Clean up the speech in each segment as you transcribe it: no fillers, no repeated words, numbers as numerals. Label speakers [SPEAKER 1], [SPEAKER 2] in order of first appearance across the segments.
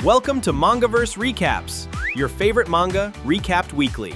[SPEAKER 1] Welcome to Mangaverse Recaps, your favorite manga recapped weekly.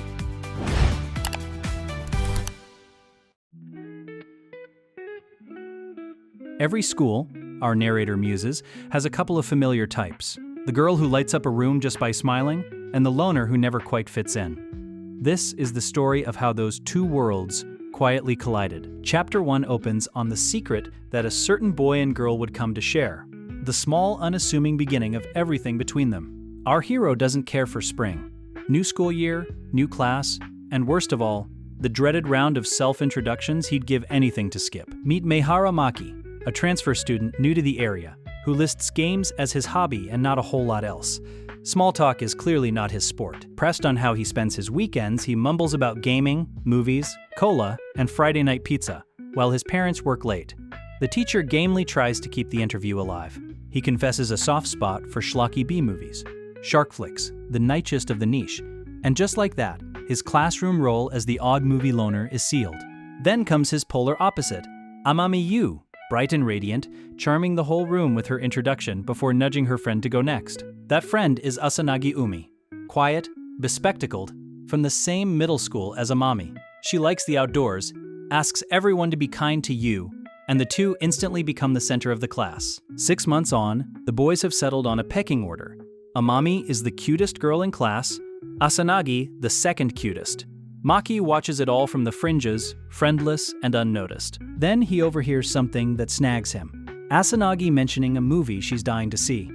[SPEAKER 2] Every school, our narrator muses, has a couple of familiar types. The girl who lights up a room just by smiling, and the loner who never quite fits in. This is the story of how those two worlds quietly collided. Chapter 1 opens on the secret that a certain boy and girl would come to share. The small, unassuming beginning of everything between them. Our hero doesn't care for spring. New school year, new class, and worst of all, the dreaded round of self-introductions he'd give anything to skip. Meet Maehara Maki, a transfer student new to the area, who lists games as his hobby and not a whole lot else. Small talk is clearly not his sport. Pressed on how he spends his weekends, he mumbles about gaming, movies, cola, and Friday night pizza, while his parents work late. The teacher gamely tries to keep the interview alive. He confesses a soft spot for schlocky B-movies, shark flicks, the nichest of the niche, and just like that, his classroom role as the odd movie loner is sealed. Then comes his polar opposite, Amami Yuu, bright and radiant, charming the whole room with her introduction before nudging her friend to go next. That friend is Asanagi Umi, quiet, bespectacled, from the same middle school as Amami. She likes the outdoors, asks everyone to be kind to Yuu, and the two instantly become the center of the class. 6 months on, the boys have settled on a pecking order. Amami is the cutest girl in class, Asanagi the second cutest. Maki watches it all from the fringes, friendless and unnoticed. Then he overhears something that snags him. Asanagi mentioning a movie she's dying to see.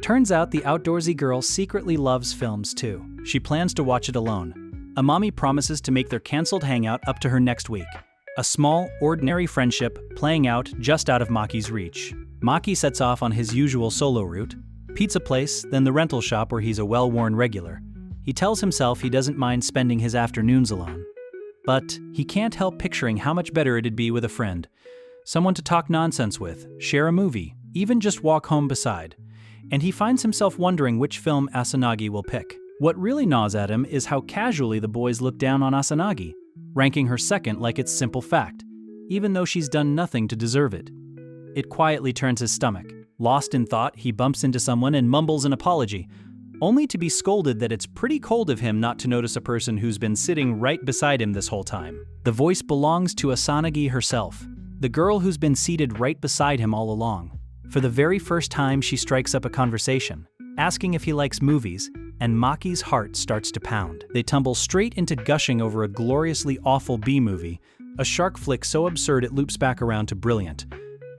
[SPEAKER 2] Turns out the outdoorsy girl secretly loves films too. She plans to watch it alone. Amami promises to make their canceled hangout up to her next week. A small, ordinary friendship playing out just out of Maki's reach. Maki sets off on his usual solo route, pizza place, then the rental shop where he's a well-worn regular. He tells himself he doesn't mind spending his afternoons alone. But he can't help picturing how much better it'd be with a friend. Someone to talk nonsense with, share a movie, even just walk home beside. And he finds himself wondering which film Asanagi will pick. What really gnaws at him is how casually the boys look down on Asanagi, ranking her second like it's simple fact, even though she's done nothing to deserve it. It quietly turns his stomach. Lost in thought, he bumps into someone and mumbles an apology, only to be scolded that it's pretty cold of him not to notice a person who's been sitting right beside him this whole time. The voice belongs to Asanagi herself, the girl who's been seated right beside him all along. For the very first time, she strikes up a conversation, asking if he likes movies, and Maki's heart starts to pound. They tumble straight into gushing over a gloriously awful B-movie, a shark flick so absurd it loops back around to brilliant.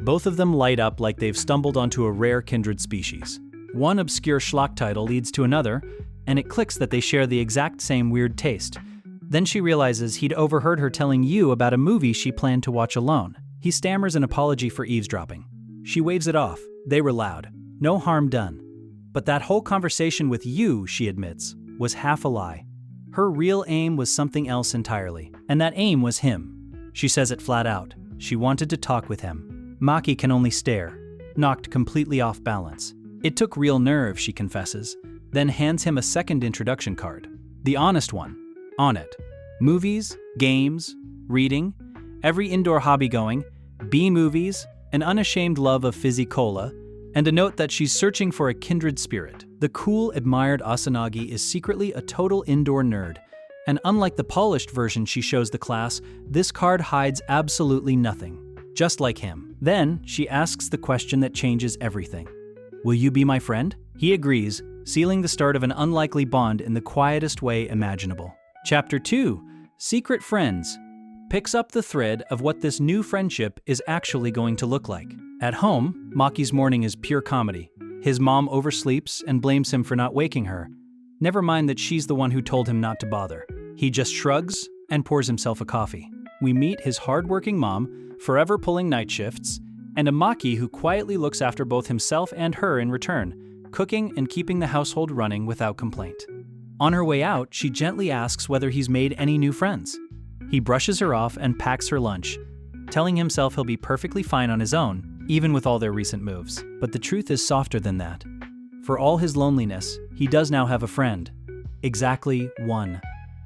[SPEAKER 2] Both of them light up like they've stumbled onto a rare kindred species. One obscure schlock title leads to another, and it clicks that they share the exact same weird taste. Then she realizes he'd overheard her telling Yuu about a movie she planned to watch alone. He stammers an apology for eavesdropping. She waves it off. They were loud. No harm done. But that whole conversation with Yuu, she admits, was half a lie. Her real aim was something else entirely, and that aim was him. She says it flat out. She wanted to talk with him. Maki can only stare, knocked completely off balance. It took real nerve, she confesses, then hands him a second introduction card. The honest one. On it. Movies, games, reading, every indoor hobby going, B-movies, an unashamed love of fizzy cola, and a note that she's searching for a kindred spirit. The cool, admired Asanagi is secretly a total indoor nerd, and unlike the polished version she shows the class, this card hides absolutely nothing, just like him. Then, she asks the question that changes everything. Will you be my friend? He agrees, sealing the start of an unlikely bond in the quietest way imaginable. Chapter 2, Secret Friends, picks up the thread of what this new friendship is actually going to look like. At home, Maki's morning is pure comedy. His mom oversleeps and blames him for not waking her. Never mind that she's the one who told him not to bother. He just shrugs and pours himself a coffee. We meet his hardworking mom, forever pulling night shifts, and a Maki who quietly looks after both himself and her in return, cooking and keeping the household running without complaint. On her way out, she gently asks whether he's made any new friends. He brushes her off and packs her lunch, telling himself he'll be perfectly fine on his own, even with all their recent moves. But the truth is softer than that. For all his loneliness, he does now have a friend. Exactly one.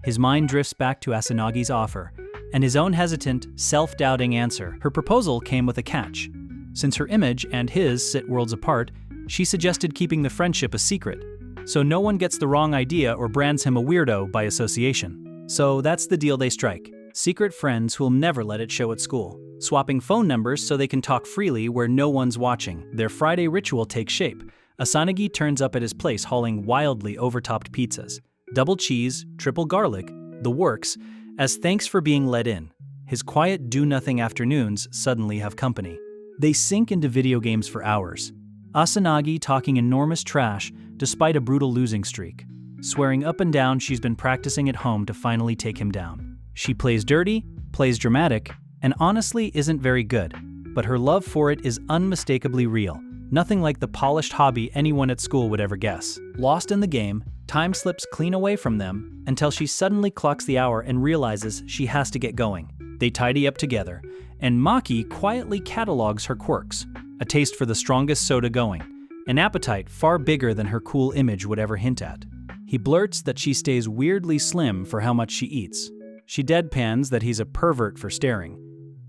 [SPEAKER 2] His mind drifts back to Asanagi's offer, and his own hesitant, self-doubting answer. Her proposal came with a catch. Since her image and his sit worlds apart, She suggested keeping the friendship a secret, so no one gets the wrong idea or brands him a weirdo by association. So that's the deal they strike. Secret friends who'll never let it show at school, swapping phone numbers so they can talk freely where no one's watching. Their Friday ritual takes shape. Asanagi turns up at his place hauling wildly overtopped pizzas, double cheese, triple garlic, the works, as thanks for being let in. His quiet do-nothing afternoons suddenly have company. They sink into video games for hours. Asanagi talking enormous trash despite a brutal losing streak, swearing up and down she's been practicing at home to finally take him down. She plays dirty, plays dramatic, and honestly isn't very good, but her love for it is unmistakably real. Nothing like the polished hobby anyone at school would ever guess. Lost in the game, time slips clean away from them until she suddenly clocks the hour and realizes she has to get going. They tidy up together, and Maki quietly catalogs her quirks. A taste for the strongest soda going, an appetite far bigger than her cool image would ever hint at. He blurts that she stays weirdly slim for how much she eats. She deadpans that he's a pervert for staring,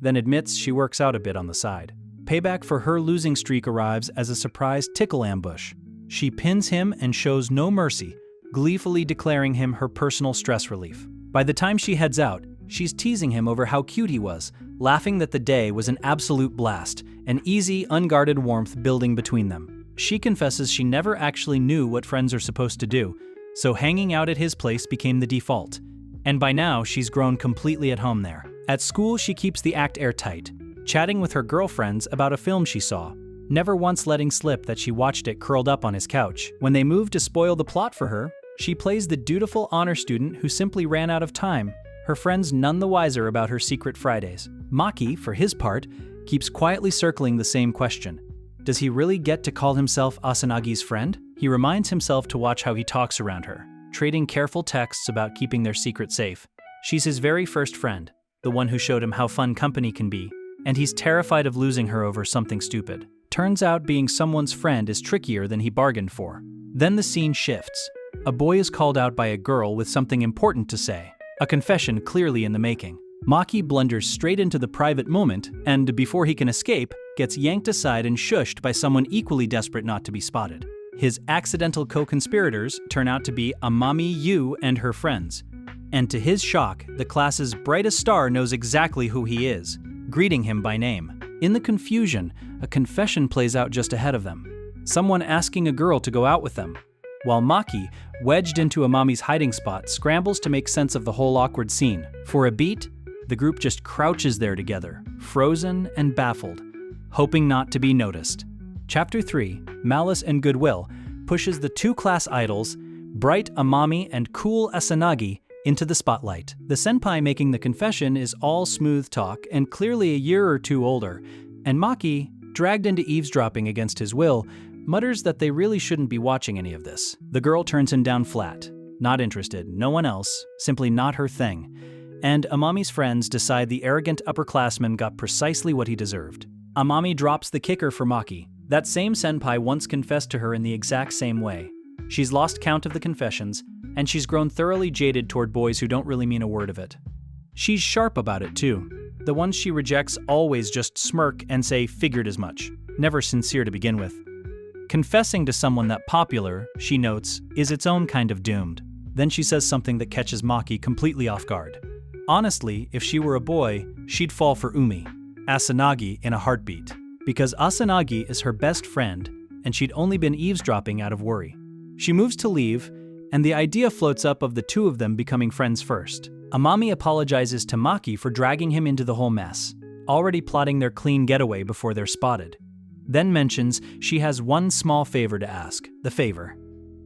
[SPEAKER 2] then admits she works out a bit on the side. Payback for her losing streak arrives as a surprise tickle ambush. She pins him and shows no mercy, gleefully declaring him her personal stress relief. By the time she heads out, she's teasing him over how cute he was, laughing that the day was an absolute blast, an easy, unguarded warmth building between them. She confesses she never actually knew what friends are supposed to do, so hanging out at his place became the default. And by now, she's grown completely at home there. At school, she keeps the act airtight, chatting with her girlfriends about a film she saw, never once letting slip that she watched it curled up on his couch. When they move to spoil the plot for her, she plays the dutiful honor student who simply ran out of time, her friends none the wiser about her secret Fridays. Maki, for his part, keeps quietly circling the same question. Does he really get to call himself Asanagi's friend? He reminds himself to watch how he talks around her, trading careful texts about keeping their secret safe. She's his very first friend, the one who showed him how fun company can be, and he's terrified of losing her over something stupid. Turns out being someone's friend is trickier than he bargained for. Then the scene shifts. A boy is called out by a girl with something important to say, a confession clearly in the making. Maki blunders straight into the private moment and, before he can escape, gets yanked aside and shushed by someone equally desperate not to be spotted. His accidental co-conspirators turn out to be Amami Yuu and her friends. And to his shock, the class's brightest star knows exactly who he is, greeting him by name. In the confusion, a confession plays out just ahead of them. Someone asking a girl to go out with them, while Maki, wedged into Amami's hiding spot, scrambles to make sense of the whole awkward scene. For a beat, the group just crouches there together, frozen and baffled, hoping not to be noticed. Chapter 3, Malice and Goodwill, pushes the two class idols, bright Amami and cool Asanagi, into the spotlight. The senpai making the confession is all smooth talk and clearly a year or two older, and Maki, dragged into eavesdropping against his will, mutters that they really shouldn't be watching any of this. The girl turns him down flat. Not interested, no one else, simply not her thing. And Amami's friends decide the arrogant upperclassman got precisely what he deserved. Amami drops the kicker for Maki. That same senpai once confessed to her in the exact same way. She's lost count of the confessions, and she's grown thoroughly jaded toward boys who don't really mean a word of it. She's sharp about it too. The ones she rejects always just smirk and say figured as much, never sincere to begin with. Confessing to someone that popular, she notes, is its own kind of doomed. Then she says something that catches Maki completely off guard. Honestly, if she were a boy, she'd fall for Umi, Asanagi, in a heartbeat. Because Asanagi is her best friend, and she'd only been eavesdropping out of worry. She moves to leave, and the idea floats up of the two of them becoming friends first. Amami apologizes to Maki for dragging him into the whole mess, already plotting their clean getaway before they're spotted. Then mentions she has one small favor to ask. The favor: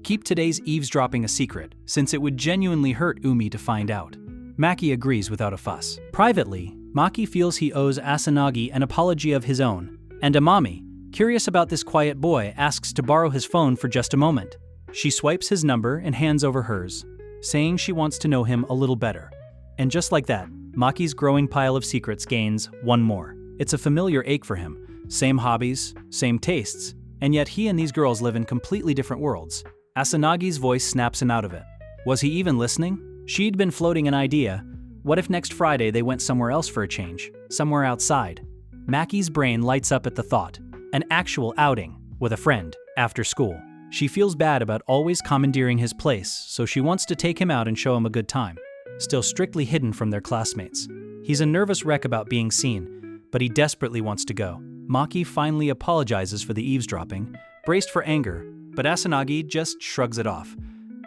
[SPEAKER 2] keep today's eavesdropping a secret, since it would genuinely hurt Umi to find out. Maki agrees without a fuss. Privately, Maki feels he owes Asanagi an apology of his own, and Amami, curious about this quiet boy, asks to borrow his phone for just a moment. She swipes his number and hands over hers, saying she wants to know him a little better. And just like that, Maki's growing pile of secrets gains one more. It's a familiar ache for him. Same hobbies, same tastes, and yet he and these girls live in completely different worlds. Asanagi's voice snaps him out of it. Was he even listening? She'd been floating an idea. What if next Friday they went somewhere else for a change? Somewhere outside? Maki's brain lights up at the thought. An actual outing with a friend. after school. She feels bad about always commandeering his place, so she wants to take him out and show him a good time, still strictly hidden from their classmates. He's a nervous wreck about being seen, but he desperately wants to go. Maki finally apologizes for the eavesdropping, braced for anger, but Asanagi just shrugs it off.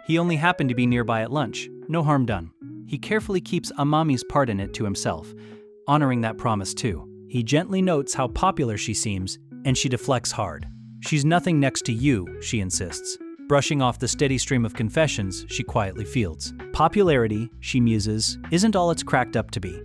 [SPEAKER 2] He only happened to be nearby at lunch, no harm done. He carefully keeps Amami's part in it to himself, honoring that promise too. He gently notes how popular she seems, and she deflects hard. She's nothing next to you, she insists, brushing off the steady stream of confessions she quietly fields. Popularity, she muses, isn't all it's cracked up to be.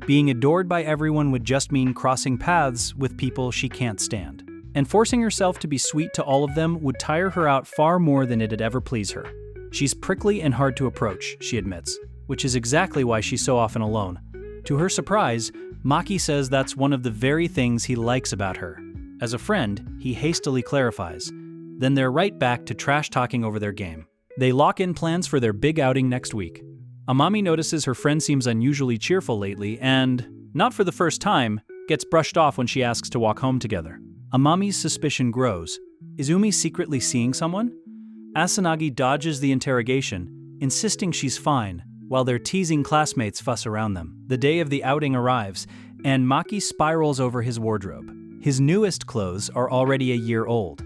[SPEAKER 2] Being adored by everyone would just mean crossing paths with people she can't stand. And forcing herself to be sweet to all of them would tire her out far more than it'd ever please her. She's prickly and hard to approach, she admits, which is exactly why she's so often alone. To her surprise, Maki says that's one of the very things he likes about her. As a friend, he hastily clarifies. Then they're right back to trash-talking over their game. They lock in plans for their big outing next week. Amami notices her friend seems unusually cheerful lately and, not for the first time, gets brushed off when she asks to walk home together. Amami's suspicion grows. Is Umi secretly seeing someone? Asanagi dodges the interrogation, insisting she's fine, while their teasing classmates fuss around them. The day of the outing arrives, and Maki spirals over his wardrobe. His newest clothes are already a year old.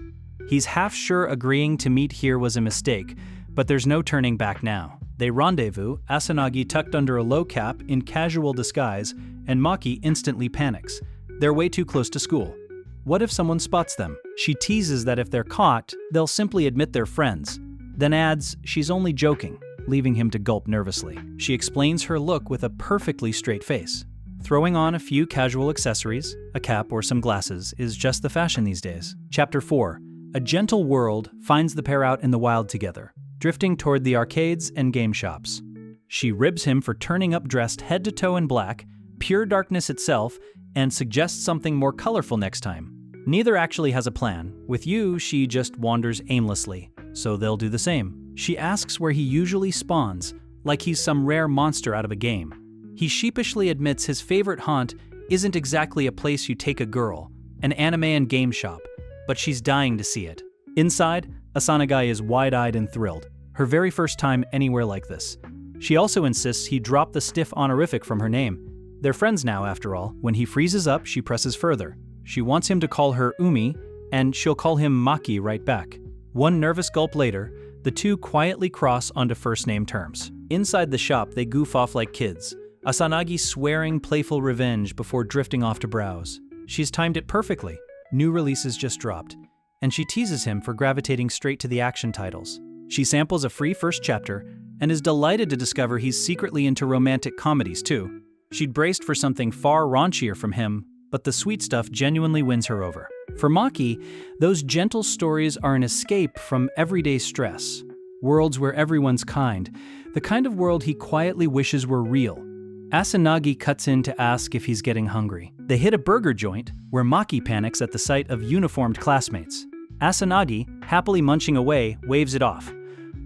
[SPEAKER 2] He's half sure agreeing to meet here was a mistake, but there's no turning back now. They rendezvous, Asanagi tucked under a low cap in casual disguise, and Maki instantly panics. They're way too close to school. What if someone spots them? She teases that if they're caught, they'll simply admit they're friends, then adds she's only joking, leaving him to gulp nervously. She explains her look with a perfectly straight face. Throwing on a few casual accessories, a cap or some glasses, is just the fashion these days. Chapter 4. A gentle world finds the pair out in the wild together, drifting toward the arcades and game shops. She ribs him for turning up dressed head to toe in black, pure darkness itself, and suggests something more colorful next time. Neither actually has a plan. With Yuu, she just wanders aimlessly, so they'll do the same. She asks where he usually spawns, like he's some rare monster out of a game. He sheepishly admits his favorite haunt isn't exactly a place you take a girl, an anime and game shop, but she's dying to see it. Inside, Asanagi is wide-eyed and thrilled, her very first time anywhere like this. She also insists he drop the stiff honorific from her name. They're friends now, after all. When he freezes up, she presses further. She wants him to call her Umi, and she'll call him Maki right back. One nervous gulp later, the two quietly cross onto first-name terms. Inside the shop, they goof off like kids, Asanagi swearing playful revenge before drifting off to browse. She's timed it perfectly. New releases just dropped, and she teases him for gravitating straight to the action titles. She samples a free first chapter and is delighted to discover he's secretly into romantic comedies too. She'd braced for something far raunchier from him, but the sweet stuff genuinely wins her over. For Maki, those gentle stories are an escape from everyday stress. Worlds where everyone's kind, the kind of world he quietly wishes were real. Asanagi cuts in to ask if he's getting hungry. They hit a burger joint, where Maki panics at the sight of uniformed classmates. Asanagi, happily munching away, waves it off.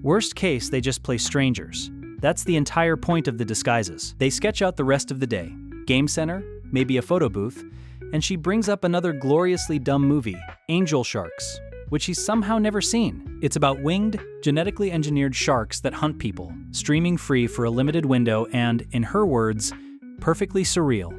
[SPEAKER 2] Worst case, they just play strangers. That's the entire point of the disguises. They sketch out the rest of the day. Game center, maybe a photo booth, and she brings up another gloriously dumb movie, Angel Sharks, which he's somehow never seen. It's about winged, genetically engineered sharks that hunt people, streaming free for a limited window and, in her words, perfectly surreal.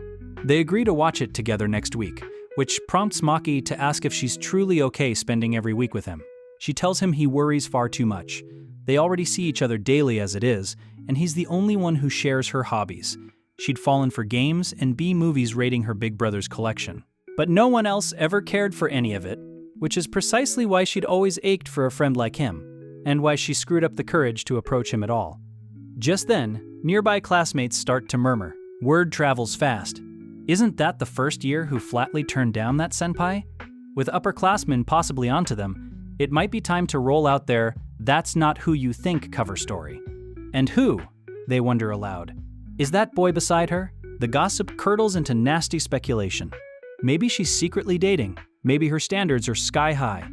[SPEAKER 2] They agree to watch it together next week, which prompts Maki to ask if she's truly okay spending every week with him. She tells him he worries far too much. They already see each other daily as it is, and he's the only one who shares her hobbies. She'd fallen for games and B-movies raiding her big brother's collection. But no one else ever cared for any of it, which is precisely why she'd always ached for a friend like him, and why she screwed up the courage to approach him at all. Just then, nearby classmates start to murmur. Word travels fast. Isn't that the first year who flatly turned down that senpai? With upperclassmen possibly onto them, it might be time to roll out their "That's Not Who You Think" cover story. And who, they wonder aloud, is that boy beside her? The gossip curdles into nasty speculation. Maybe she's secretly dating. Maybe her standards are sky high.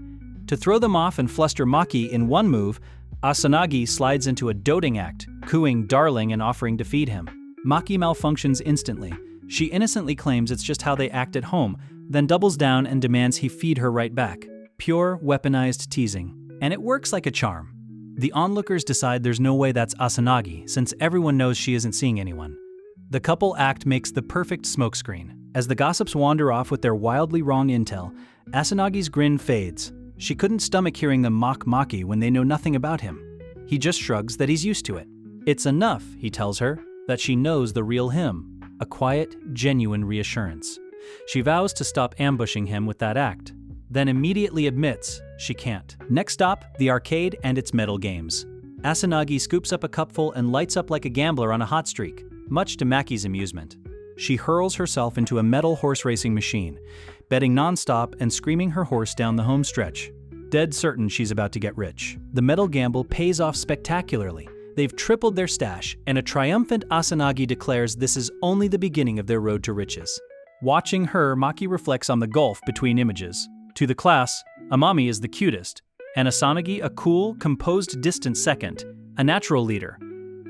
[SPEAKER 2] To throw them off and fluster Maki in one move, Asanagi slides into a doting act, cooing darling and offering to feed him. Maki malfunctions instantly. She innocently claims it's just how they act at home, then doubles down and demands he feed her right back. Pure, weaponized teasing. And it works like a charm. The onlookers decide there's no way that's Asanagi, since everyone knows she isn't seeing anyone. The couple act makes the perfect smokescreen. As the gossips wander off with their wildly wrong intel, Asanagi's grin fades. She couldn't stomach hearing them mock Maki when they know nothing about him. He just shrugs that he's used to it. It's enough, he tells her, that she knows the real him. A quiet, genuine reassurance. She vows to stop ambushing him with that act, then immediately admits she can't. Next stop, the arcade and its metal games. Asanagi scoops up a cupful and lights up like a gambler on a hot streak, much to Maki's amusement. She hurls herself into a metal horse racing machine, betting nonstop and screaming her horse down the home stretch, dead certain she's about to get rich. The metal gamble pays off spectacularly. They've tripled their stash, and a triumphant Asanagi declares this is only the beginning of their road to riches. Watching her, Maki reflects on the gulf between images. To the class, Amami is the cutest, and Asanagi a cool, composed, distant second, a natural leader.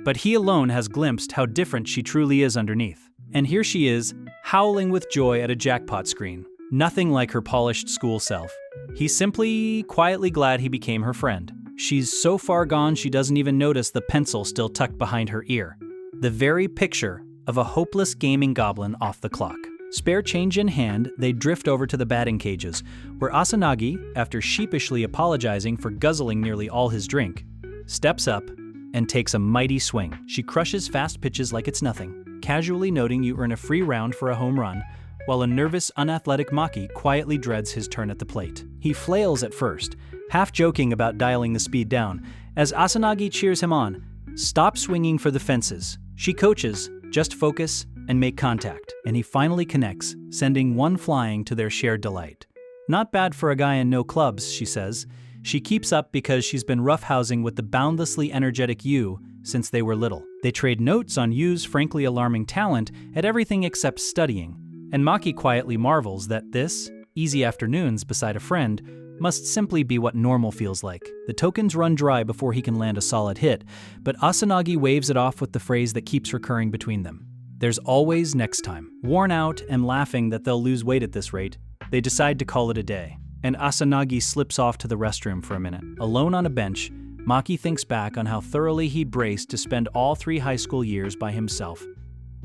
[SPEAKER 2] But he alone has glimpsed how different she truly is underneath. And here she is, howling with joy at a jackpot screen. Nothing like her polished school self. He's simply quietly glad he became her friend. She's so far gone she doesn't even notice the pencil still tucked behind her ear. The very picture of a hopeless gaming goblin off the clock. Spare change in hand, they drift over to the batting cages, where Asanagi, after sheepishly apologizing for guzzling nearly all his drink, steps up and takes a mighty swing. She crushes fast pitches like it's nothing, casually noting you earn a free round for a home run, while a nervous, unathletic Maki quietly dreads his turn at the plate. He flails at first, half joking about dialing the speed down, as Asanagi cheers him on. Stop swinging for the fences. She coaches, just focus and make contact, and he finally connects, sending one flying to their shared delight. Not bad for a guy in no clubs, she says. She keeps up because she's been roughhousing with the boundlessly energetic Yuu since they were little. They trade notes on Yuu's frankly alarming talent at everything except studying, and Maki quietly marvels that this, easy afternoons beside a friend, must simply be what normal feels like. The tokens run dry before he can land a solid hit, but Asanagi waves it off with the phrase that keeps recurring between them. There's always next time. Worn out and laughing that they'll lose weight at this rate, they decide to call it a day, and Asanagi slips off to the restroom for a minute. Alone on a bench, Maki thinks back on how thoroughly he braced to spend all 3 high school years by himself.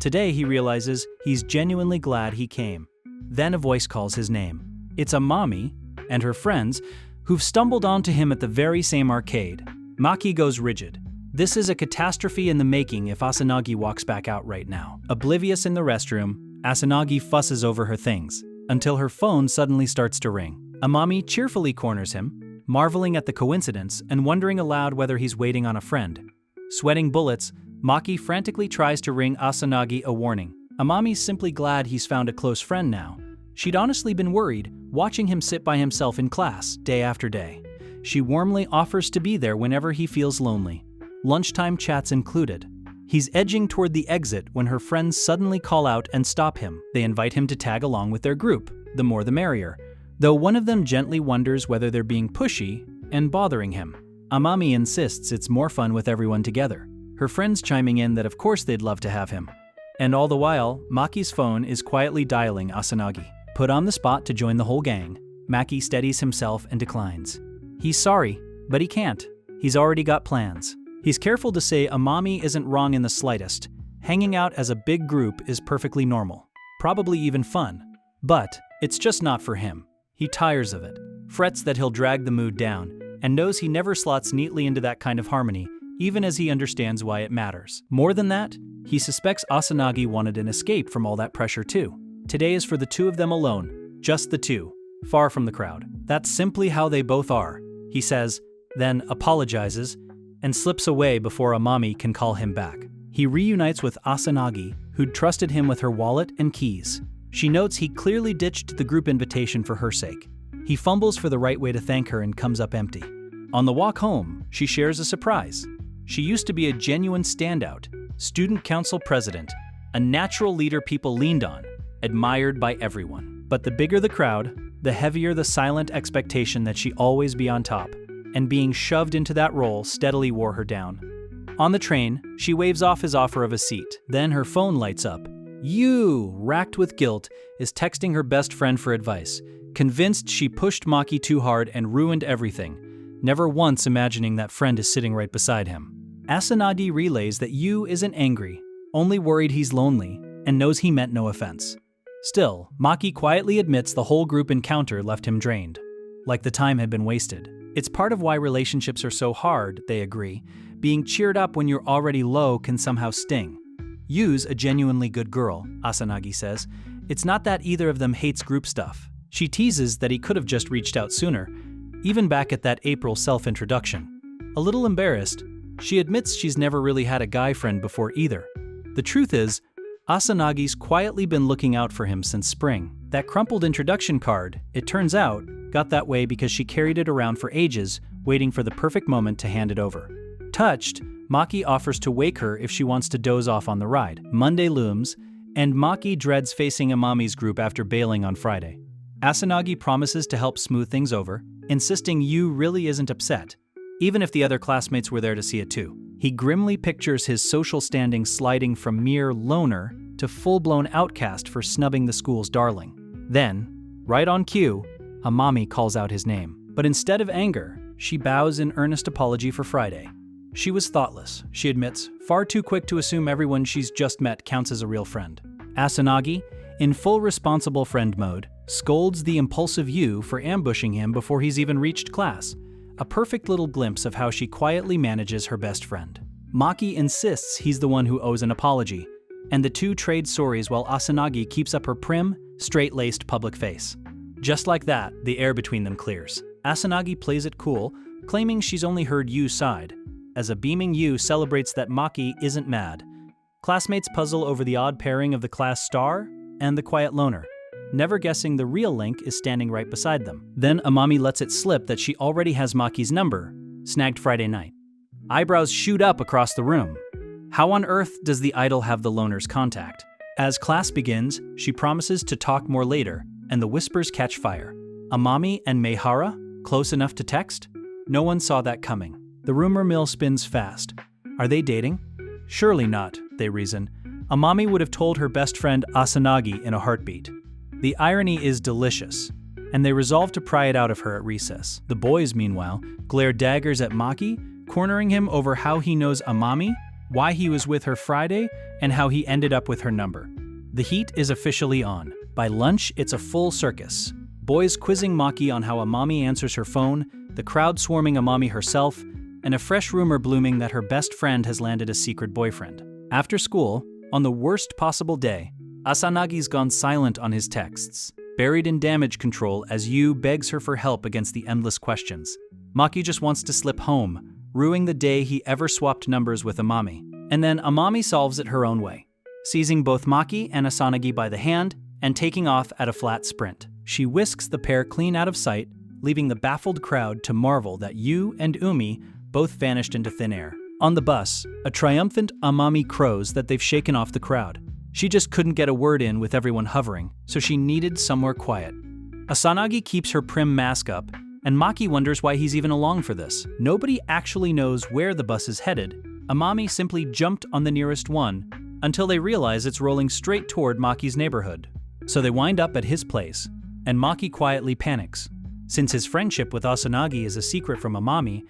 [SPEAKER 2] Today he realizes he's genuinely glad he came. Then a voice calls his name. It's Amami and her friends who've stumbled onto him at the very same arcade. Maki goes rigid. This is a catastrophe in the making if Asanagi walks back out right now. Oblivious in the restroom, Asanagi fusses over her things, until her phone suddenly starts to ring. Amami cheerfully corners him, marveling at the coincidence and wondering aloud whether he's waiting on a friend. Sweating bullets, Maki frantically tries to ring Asanagi a warning. Amami's simply glad he's found a close friend now. She'd honestly been worried, watching him sit by himself in class, day after day. She warmly offers to be there whenever he feels lonely. Lunchtime chats included. He's edging toward the exit when her friends suddenly call out and stop him. They invite him to tag along with their group, the more the merrier, though one of them gently wonders whether they're being pushy and bothering him. Amami insists it's more fun with everyone together, her friends chiming in that of course they'd love to have him. And all the while, Maki's phone is quietly dialing Asanagi. Put on the spot to join the whole gang, Maki steadies himself and declines. He's sorry, but he can't. He's already got plans. He's careful to say Amami isn't wrong in the slightest. Hanging out as a big group is perfectly normal, probably even fun. But it's just not for him. He tires of it, frets that he'll drag the mood down, and knows he never slots neatly into that kind of harmony, even as he understands why it matters. More than that, he suspects Asanagi wanted an escape from all that pressure too. Today is for the two of them alone, just the two, far from the crowd. That's simply how they both are, he says, then apologizes, and slips away before Amami can call him back. He reunites with Asanagi, who'd trusted him with her wallet and keys. She notes he clearly ditched the group invitation for her sake. He fumbles for the right way to thank her and comes up empty. On the walk home, she shares a surprise. She used to be a genuine standout, student council president, a natural leader people leaned on, admired by everyone. But the bigger the crowd, the heavier the silent expectation that she always be on top, and being shoved into that role steadily wore her down. On the train, she waves off his offer of a seat. Then her phone lights up. Yuu, racked with guilt, is texting her best friend for advice, convinced she pushed Maki too hard and ruined everything, never once imagining that friend is sitting right beside him. Asanagi relays that Yuu isn't angry, only worried he's lonely, and knows he meant no offense. Still, Maki quietly admits the whole group encounter left him drained, like the time had been wasted. It's part of why relationships are so hard, they agree. Being cheered up when you're already low can somehow sting. Yuu's a genuinely good girl, Asanagi says. It's not that either of them hates group stuff. She teases that he could have just reached out sooner, even back at that April self-introduction. A little embarrassed, she admits she's never really had a guy friend before either. The truth is, Asanagi's quietly been looking out for him since spring. That crumpled introduction card, it turns out, got that way because she carried it around for ages, waiting for the perfect moment to hand it over. Touched, Maki offers to wake her if she wants to doze off on the ride. Monday looms, and Maki dreads facing Amami's group after bailing on Friday. Asanagi promises to help smooth things over, insisting Yuu really isn't upset, even if the other classmates were there to see it too. He grimly pictures his social standing sliding from mere loner to full-blown outcast for snubbing the school's darling. Then, right on cue, Amami calls out his name. But instead of anger, she bows in earnest apology for Friday. She was thoughtless, she admits, far too quick to assume everyone she's just met counts as a real friend. Asanagi, in full responsible friend mode, scolds the impulsive Yuu for ambushing him before he's even reached class. A perfect little glimpse of how she quietly manages her best friend. Maki insists he's the one who owes an apology, and the two trade sorries while Asanagi keeps up her prim, straight-laced public face. Just like that, the air between them clears. Asanagi plays it cool, claiming she's only heard Yuu's side, as a beaming Yuu celebrates that Maki isn't mad. Classmates puzzle over the odd pairing of the class star and the quiet loner, never guessing the real Link is standing right beside them. Then Amami lets it slip that she already has Maki's number, snagged Friday night. Eyebrows shoot up across the room. How on earth does the idol have the loner's contact? As class begins, she promises to talk more later, and the whispers catch fire. Amami and Maehara? Close enough to text? No one saw that coming. The rumor mill spins fast. Are they dating? Surely not, they reason. Amami would have told her best friend Asanagi in a heartbeat. The irony is delicious, and they resolve to pry it out of her at recess. The boys, meanwhile, glare daggers at Maki, cornering him over how he knows Amami, why he was with her Friday, and how he ended up with her number. The heat is officially on. By lunch, it's a full circus. Boys quizzing Maki on how Amami answers her phone, the crowd swarming Amami herself, and a fresh rumor blooming that her best friend has landed a secret boyfriend. After school, on the worst possible day, Asanagi's gone silent on his texts, buried in damage control as Yuu begs her for help against the endless questions. Maki just wants to slip home, ruining the day he ever swapped numbers with Amami. And then Amami solves it her own way, seizing both Maki and Asanagi by the hand and taking off at a flat sprint. She whisks the pair clean out of sight, leaving the baffled crowd to marvel that Yuu and Umi both vanished into thin air. On the bus, a triumphant Amami crows that they've shaken off the crowd. She just couldn't get a word in with everyone hovering, so she needed somewhere quiet. Asanagi keeps her prim mask up, and Maki wonders why he's even along for this. Nobody actually knows where the bus is headed. Amami simply jumped on the nearest one, until they realize it's rolling straight toward Maki's neighborhood. So they wind up at his place, and Maki quietly panics. Since his friendship with Asanagi is a secret from Amami,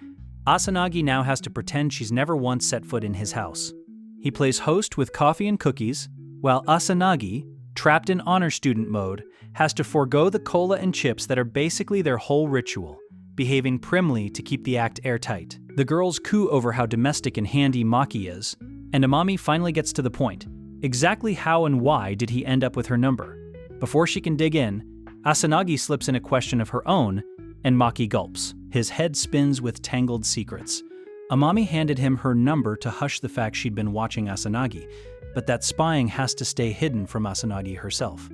[SPEAKER 2] Asanagi now has to pretend she's never once set foot in his house. He plays host with coffee and cookies, while Asanagi, trapped in honor student mode, has to forego the cola and chips that are basically their whole ritual, behaving primly to keep the act airtight. The girls coo over how domestic and handy Maki is, and Amami finally gets to the point. Exactly how and why did he end up with her number? Before she can dig in, Asanagi slips in a question of her own, and Maki gulps. His head spins with tangled secrets. Amami handed him her number to hush the fact she'd been watching Asanagi, but that spying has to stay hidden from Asanagi herself.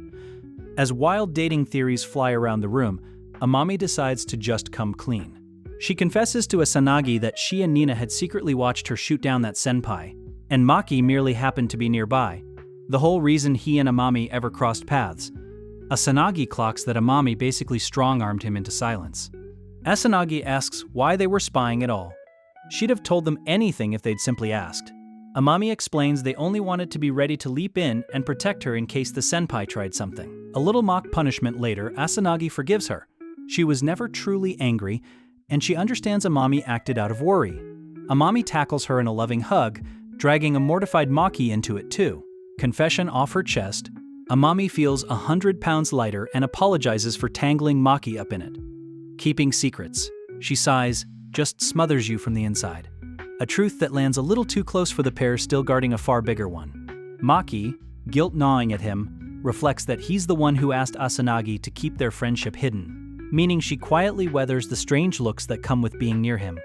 [SPEAKER 2] As wild dating theories fly around the room, Amami decides to just come clean. She confesses to Asanagi that she and Nina had secretly watched her shoot down that senpai, and Maki merely happened to be nearby, the whole reason he and Amami ever crossed paths. Asanagi clocks that Amami basically strong-armed him into silence. Asanagi asks why they were spying at all. She'd have told them anything if they'd simply asked. Amami explains they only wanted to be ready to leap in and protect her in case the senpai tried something. A little mock punishment later, Asanagi forgives her. She was never truly angry, and she understands Amami acted out of worry. Amami tackles her in a loving hug, dragging a mortified Maki into it too. Confession off her chest, Amami feels 100 pounds lighter and apologizes for tangling Maki up in it. Keeping secrets, she sighs, just smothers you from the inside. A truth that lands a little too close for the pair still guarding a far bigger one. Maki, guilt gnawing at him, reflects that he's the one who asked Asanagi to keep their friendship hidden, meaning she quietly weathers the strange looks that come with being near him.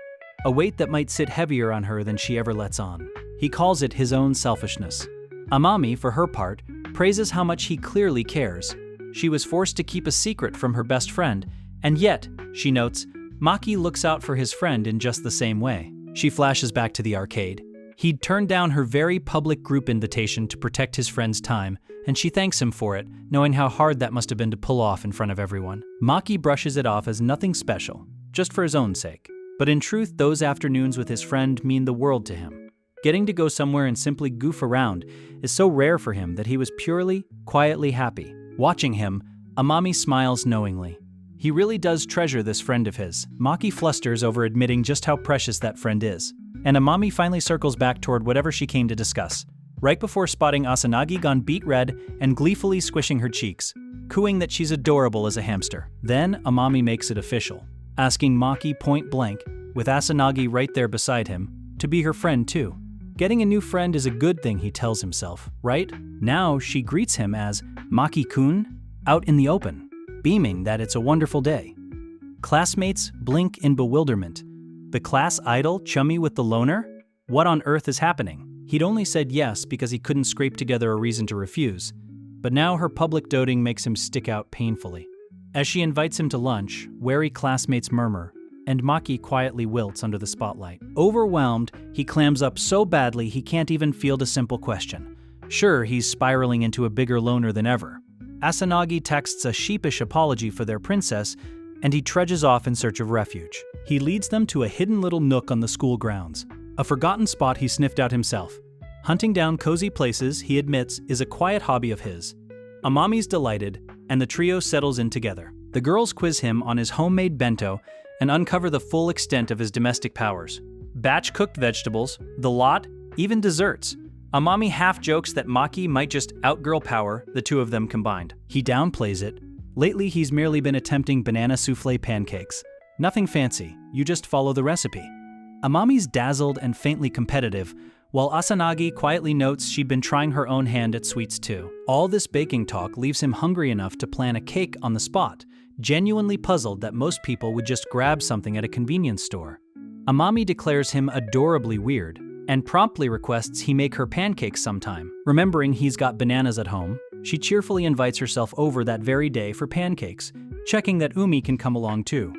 [SPEAKER 2] A weight that might sit heavier on her than she ever lets on. He calls it his own selfishness. Amami, for her part, praises how much he clearly cares. She was forced to keep a secret from her best friend, and yet, she notes, Maki looks out for his friend in just the same way. She flashes back to the arcade. He'd turned down her very public group invitation to protect his friend's time, and she thanks him for it, knowing how hard that must have been to pull off in front of everyone. Maki brushes it off as nothing special, just for his own sake. But in truth, those afternoons with his friend mean the world to him. Getting to go somewhere and simply goof around is so rare for him that he was purely, quietly happy. Watching him, Amami smiles knowingly. He really does treasure this friend of his. Maki flusters over admitting just how precious that friend is. And Amami finally circles back toward whatever she came to discuss, right before spotting Asanagi gone beet red and gleefully squishing her cheeks, cooing that she's adorable as a hamster. Then Amami makes it official, asking Maki point blank, with Asanagi right there beside him, to be her friend too. Getting a new friend is a good thing, he tells himself, right? Now she greets him as Maki-kun, out in the open, beaming that it's a wonderful day. Classmates blink in bewilderment. The class idol chummy with the loner? What on earth is happening? He'd only said yes because he couldn't scrape together a reason to refuse, but now her public doting makes him stick out painfully. As she invites him to lunch, wary classmates murmur, and Maki quietly wilts under the spotlight. Overwhelmed, he clams up so badly he can't even field a simple question. Sure, he's spiraling into a bigger loner than ever. Asanagi texts a sheepish apology for their princess, and he trudges off in search of refuge. He leads them to a hidden little nook on the school grounds, a forgotten spot he sniffed out himself. Hunting down cozy places, he admits, is a quiet hobby of his. Amami's delighted, and the trio settles in together. The girls quiz him on his homemade bento and uncover the full extent of his domestic powers. Batch-cooked vegetables, the lot, even desserts. Amami half jokes that Maki might just outgirl power the two of them combined. He downplays it. Lately, he's merely been attempting banana souffle pancakes. Nothing fancy, you just follow the recipe. Amami's dazzled and faintly competitive, while Asanagi quietly notes she'd been trying her own hand at sweets too. All this baking talk leaves him hungry enough to plan a cake on the spot, genuinely puzzled that most people would just grab something at a convenience store. Amami declares him adorably weird, and promptly requests he make her pancakes sometime. Remembering he's got bananas at home, she cheerfully invites herself over that very day for pancakes, checking that Umi can come along too.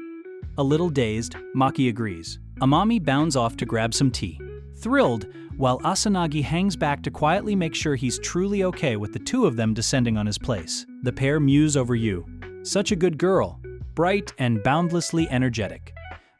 [SPEAKER 2] A little dazed, Maki agrees. Amami bounds off to grab some tea, thrilled, while Asanagi hangs back to quietly make sure he's truly okay with the two of them descending on his place. The pair muse over Yuu. Such a good girl, bright and boundlessly energetic.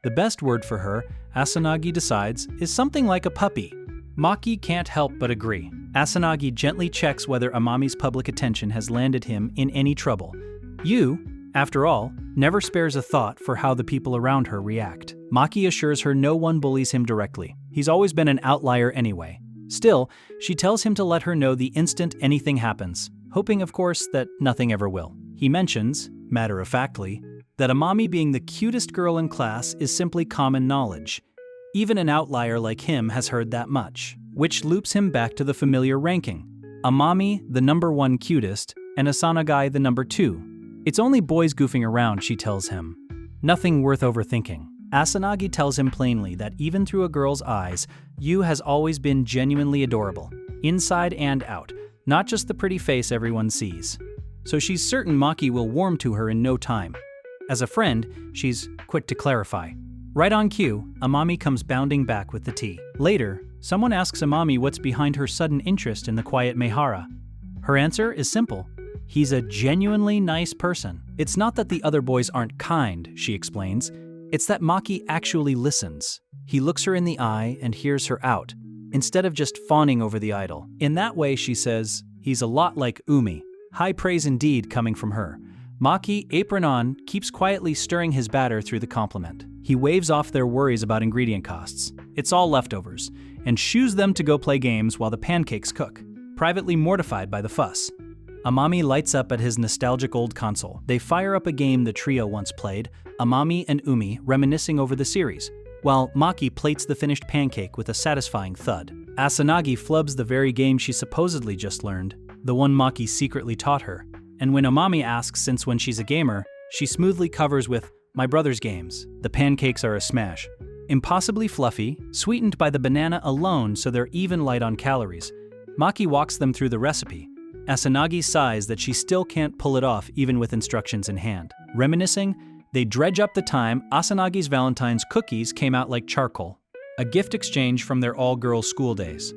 [SPEAKER 2] The best word for her, Asanagi decides, is something like a puppy. Maki can't help but agree. Asanagi gently checks whether Amami's public attention has landed him in any trouble. Yuu, after all, never spares a thought for how the people around her react. Maki assures her no one bullies him directly. He's always been an outlier anyway. Still, she tells him to let her know the instant anything happens, hoping, of course, that nothing ever will. He mentions, matter-of-factly, that Amami being the cutest girl in class is simply common knowledge. Even an outlier like him has heard that much, which loops him back to the familiar ranking. Amami, the number 1 cutest, and Asanagi, the number 2. It's only boys goofing around, she tells him. Nothing worth overthinking. Asanagi tells him plainly that even through a girl's eyes, Yuu has always been genuinely adorable, inside and out, not just the pretty face everyone sees. So she's certain Maki will warm to her in no time. As a friend, she's quick to clarify. Right on cue, Amami comes bounding back with the tea. Later, someone asks Amami what's behind her sudden interest in the quiet Maehara. Her answer is simple. He's a genuinely nice person. It's not that the other boys aren't kind, she explains. It's that Maki actually listens. He looks her in the eye and hears her out, instead of just fawning over the idol. In that way, she says, he's a lot like Umi. High praise indeed coming from her. Maki, apron on, keeps quietly stirring his batter through the compliment. He waves off their worries about ingredient costs. It's all leftovers, and shoos them to go play games while the pancakes cook, privately mortified by the fuss. Amami lights up at his nostalgic old console. They fire up a game the trio once played, Amami and Umi reminiscing over the series, while Maki plates the finished pancake with a satisfying thud. Asanagi flubs the very game she supposedly just learned, the one Maki secretly taught her, and when Amami asks since when she's a gamer, she smoothly covers with, "My brother's games." The pancakes are a smash. Impossibly fluffy, sweetened by the banana alone so they're even light on calories. Maki walks them through the recipe. Asanagi sighs that she still can't pull it off even with instructions in hand. Reminiscing, they dredge up the time Asanagi's Valentine's cookies came out like charcoal, a gift exchange from their all-girls school days.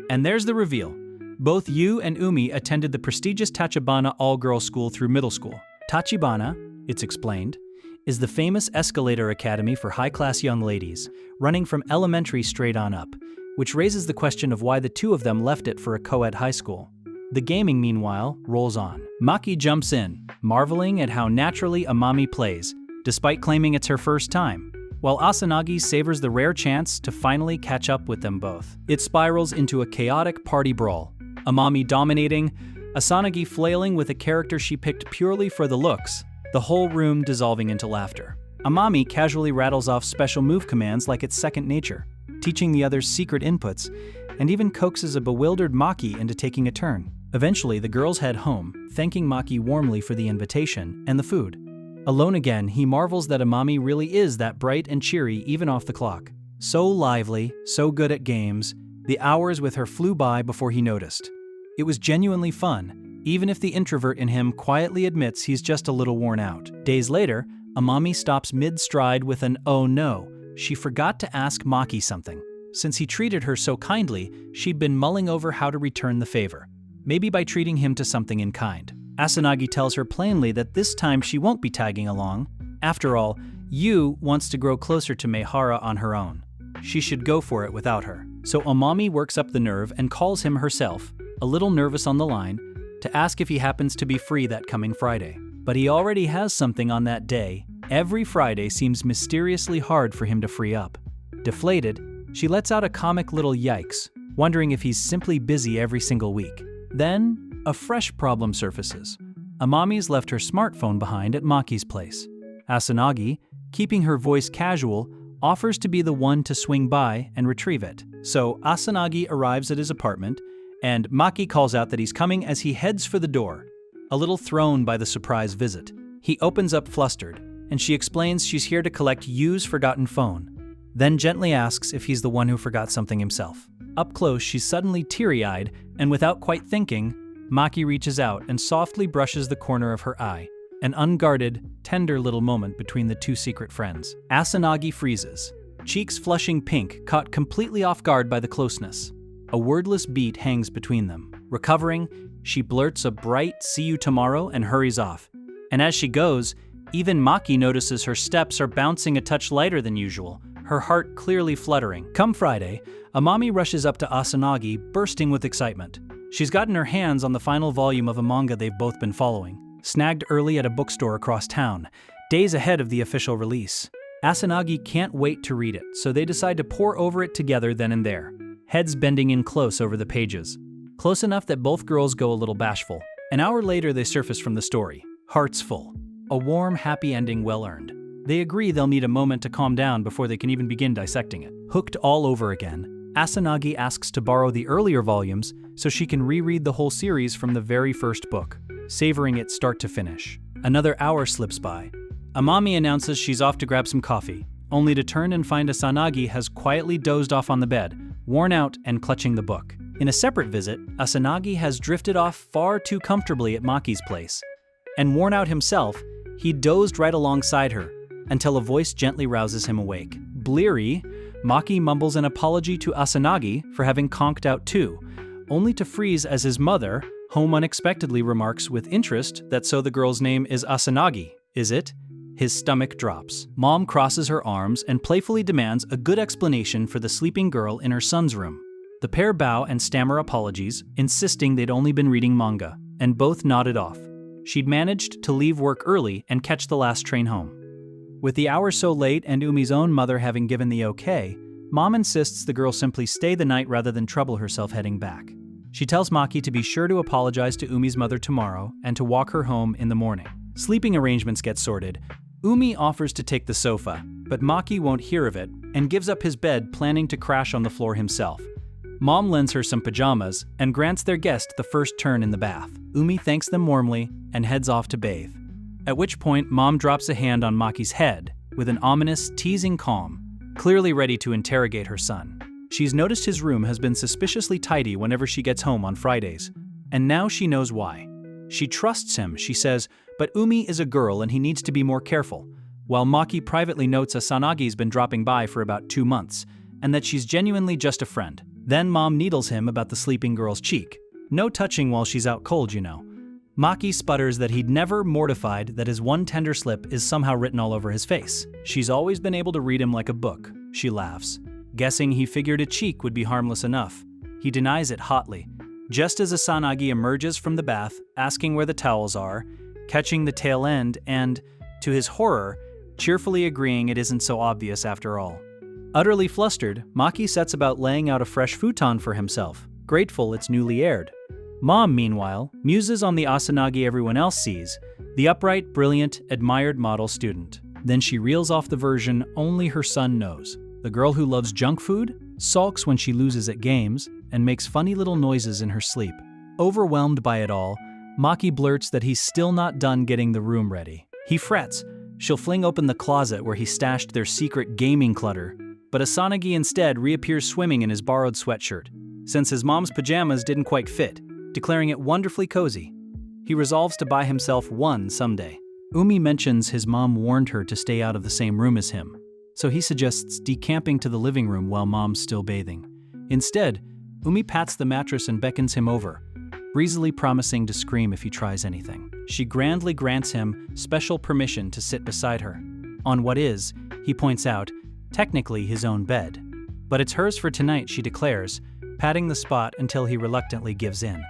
[SPEAKER 2] And there's the reveal. Both Yuu and Umi attended the prestigious Tachibana all-girls school through middle school. Tachibana, it's explained, is the famous escalator academy for high-class young ladies, running from elementary straight on up, which raises the question of why the two of them left it for a co-ed high school. The gaming, meanwhile, rolls on. Maki jumps in, marveling at how naturally Amami plays, despite claiming it's her first time, while Asanagi savors the rare chance to finally catch up with them both. It spirals into a chaotic party brawl, Amami dominating, Asanagi flailing with a character she picked purely for the looks, the whole room dissolving into laughter. Amami casually rattles off special move commands like it's second nature, teaching the others secret inputs, and even coaxes a bewildered Maki into taking a turn. Eventually, the girls head home, thanking Maki warmly for the invitation and the food. Alone again, he marvels that Amami really is that bright and cheery even off the clock. So lively, so good at games, the hours with her flew by before he noticed. It was genuinely fun, even if the introvert in him quietly admits he's just a little worn out. Days later, Amami stops mid-stride with an "oh no," she forgot to ask Maki something. Since he treated her so kindly, she'd been mulling over how to return the favor. Maybe by treating him to something in kind. Asanagi tells her plainly that this time she won't be tagging along. After all, Yuu wants to grow closer to Maehara on her own. She should go for it without her. So Amami works up the nerve and calls him herself, a little nervous on the line, to ask if he happens to be free that coming Friday. But he already has something on that day. Every Friday seems mysteriously hard for him to free up. Deflated, she lets out a comic little yikes, wondering if he's simply busy every single week. Then, a fresh problem surfaces. Amami's left her smartphone behind at Maki's place. Asanagi, keeping her voice casual, offers to be the one to swing by and retrieve it. So Asanagi arrives at his apartment, and Maki calls out that he's coming as he heads for the door, a little thrown by the surprise visit. He opens up flustered, and she explains she's here to collect Yuu's forgotten phone, then gently asks if he's the one who forgot something himself. Up close, she's suddenly teary-eyed, and without quite thinking, Maki reaches out and softly brushes the corner of her eye, an unguarded, tender little moment between the two secret friends. Asanagi freezes, cheeks flushing pink, caught completely off guard by the closeness. A wordless beat hangs between them. Recovering, she blurts a bright "see you tomorrow" and hurries off. And as she goes, even Maki notices her steps are bouncing a touch lighter than usual, her heart clearly fluttering. Come Friday, Amami rushes up to Asanagi, bursting with excitement. She's gotten her hands on the final volume of a manga they've both been following, snagged early at a bookstore across town, days ahead of the official release. Asanagi can't wait to read it, so they decide to pore over it together then and there, heads bending in close over the pages. Close enough that both girls go a little bashful. An hour later, they surface from the story, hearts full. A warm, happy ending well-earned. They agree they'll need a moment to calm down before they can even begin dissecting it. Hooked all over again, Asanagi asks to borrow the earlier volumes so she can reread the whole series from the very first book, savoring it start to finish. Another hour slips by. Amami announces she's off to grab some coffee, only to turn and find Asanagi has quietly dozed off on the bed, worn out and clutching the book. In a separate visit, Asanagi has drifted off far too comfortably at Maki's place. And worn out himself, he dozed right alongside her, until a voice gently rouses him awake. Bleary, Maki mumbles an apology to Asanagi for having conked out too, only to freeze as his mother, home unexpectedly, remarks with interest that so the girl's name is Asanagi, is it? His stomach drops. Mom crosses her arms and playfully demands a good explanation for the sleeping girl in her son's room. The pair bow and stammer apologies, insisting they'd only been reading manga. and both nodded off. She'd managed to leave work early and catch the last train home. With the hour so late and Umi's own mother having given the okay, Mom insists the girl simply stay the night rather than trouble herself heading back. She tells Maki to be sure to apologize to Umi's mother tomorrow and to walk her home in the morning. Sleeping arrangements get sorted. Umi offers to take the sofa, but Maki won't hear of it and gives up his bed, planning to crash on the floor himself. Mom lends her some pajamas and grants their guest the first turn in the bath. Umi thanks them warmly and heads off to bathe. At which point, Mom drops a hand on Maki's head with an ominous, teasing calm, clearly ready to interrogate her son. She's noticed his room has been suspiciously tidy whenever she gets home on Fridays, and now she knows why. She trusts him, she says, but Umi is a girl and he needs to be more careful, while Maki privately notes Asanagi's been dropping by for about 2 months, and that she's genuinely just a friend. Then Mom needles him about the sleeping girl's cheek. No touching while she's out cold, you know. Maki sputters that he'd never, mortified that his one tender slip is somehow written all over his face. She's always been able to read him like a book. She laughs, guessing he figured a cheek would be harmless enough. He denies it hotly, just as Asanagi emerges from the bath, asking where the towels are, catching the tail end, and, to his horror, cheerfully agreeing it isn't so obvious after all. Utterly flustered, Maki sets about laying out a fresh futon for himself, grateful it's newly aired. Mom, meanwhile, muses on the Asanagi everyone else sees, the upright, brilliant, admired model student. Then she reels off the version only her son knows. The girl who loves junk food, sulks when she loses at games, and makes funny little noises in her sleep. Overwhelmed by it all, Maki blurts that he's still not done getting the room ready. He frets. She'll fling open the closet where he stashed their secret gaming clutter, but Asanagi instead reappears swimming in his borrowed sweatshirt, since his mom's pajamas didn't quite fit, declaring it wonderfully cozy. He resolves to buy himself one someday. Umi mentions his mom warned her to stay out of the same room as him, so he suggests decamping to the living room while Mom's still bathing. Instead, Umi pats the mattress and beckons him over, breezily promising to scream if he tries anything. She grandly grants him special permission to sit beside her, on what is, he points out, technically his own bed. But it's hers for tonight, she declares, patting the spot until he reluctantly gives in.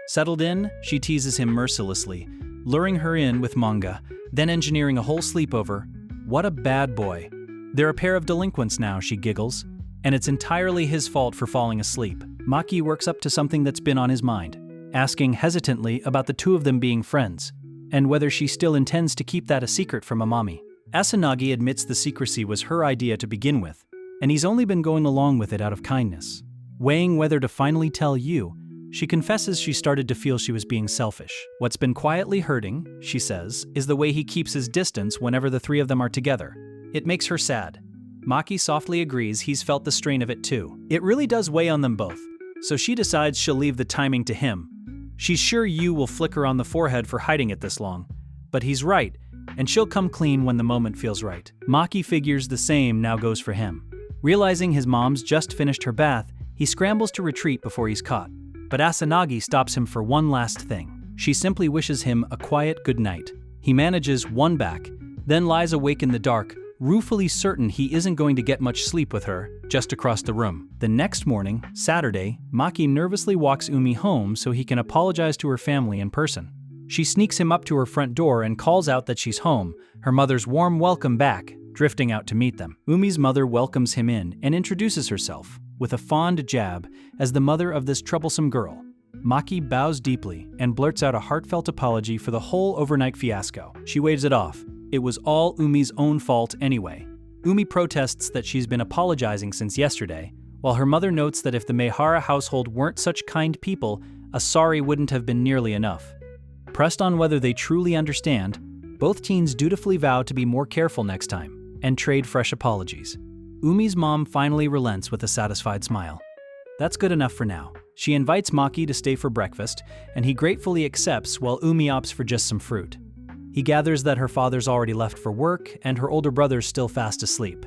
[SPEAKER 2] Settled in, she teases him mercilessly, luring her in with Manga, then engineering a whole sleepover. What a bad boy. They're a pair of delinquents now, she giggles, and it's entirely his fault for falling asleep. Maki works up to something that's been on his mind, asking hesitantly about the two of them being friends, and whether she still intends to keep that a secret from Amami. Asanagi admits the secrecy was her idea to begin with, and he's only been going along with it out of kindness. Weighing whether to finally tell Yuu, she confesses she started to feel she was being selfish. What's been quietly hurting, she says, is the way he keeps his distance whenever the three of them are together. It makes her sad. Maki softly agrees he's felt the strain of it too. It really does weigh on them both, so she decides she'll leave the timing to him. She's sure Yuu will flicker on the forehead for hiding it this long, but he's right, and she'll come clean when the moment feels right. Maki figures the same now goes for him. Realizing his mom's just finished her bath, he scrambles to retreat before he's caught. But Asanagi stops him for one last thing. She simply wishes him a quiet good night. He manages one back, then lies awake in the dark, ruefully certain he isn't going to get much sleep with her, just across the room. The next morning, Saturday, Maki nervously walks Umi home so he can apologize to her family in person. She sneaks him up to her front door and calls out that she's home, her mother's warm welcome back, drifting out to meet them. Umi's mother welcomes him in and introduces herself, with a fond jab, as the mother of this troublesome girl. Maki bows deeply and blurts out a heartfelt apology for the whole overnight fiasco. She waves it off. It was all Umi's own fault anyway. Umi protests that she's been apologizing since yesterday, while her mother notes that if the Maehara household weren't such kind people, a sorry wouldn't have been nearly enough. Pressed on whether they truly understand, both teens dutifully vow to be more careful next time and trade fresh apologies. Umi's mom finally relents with a satisfied smile. That's good enough for now. She invites Maki to stay for breakfast, and he gratefully accepts while Umi opts for just some fruit. He gathers that her father's already left for work and her older brother's still fast asleep,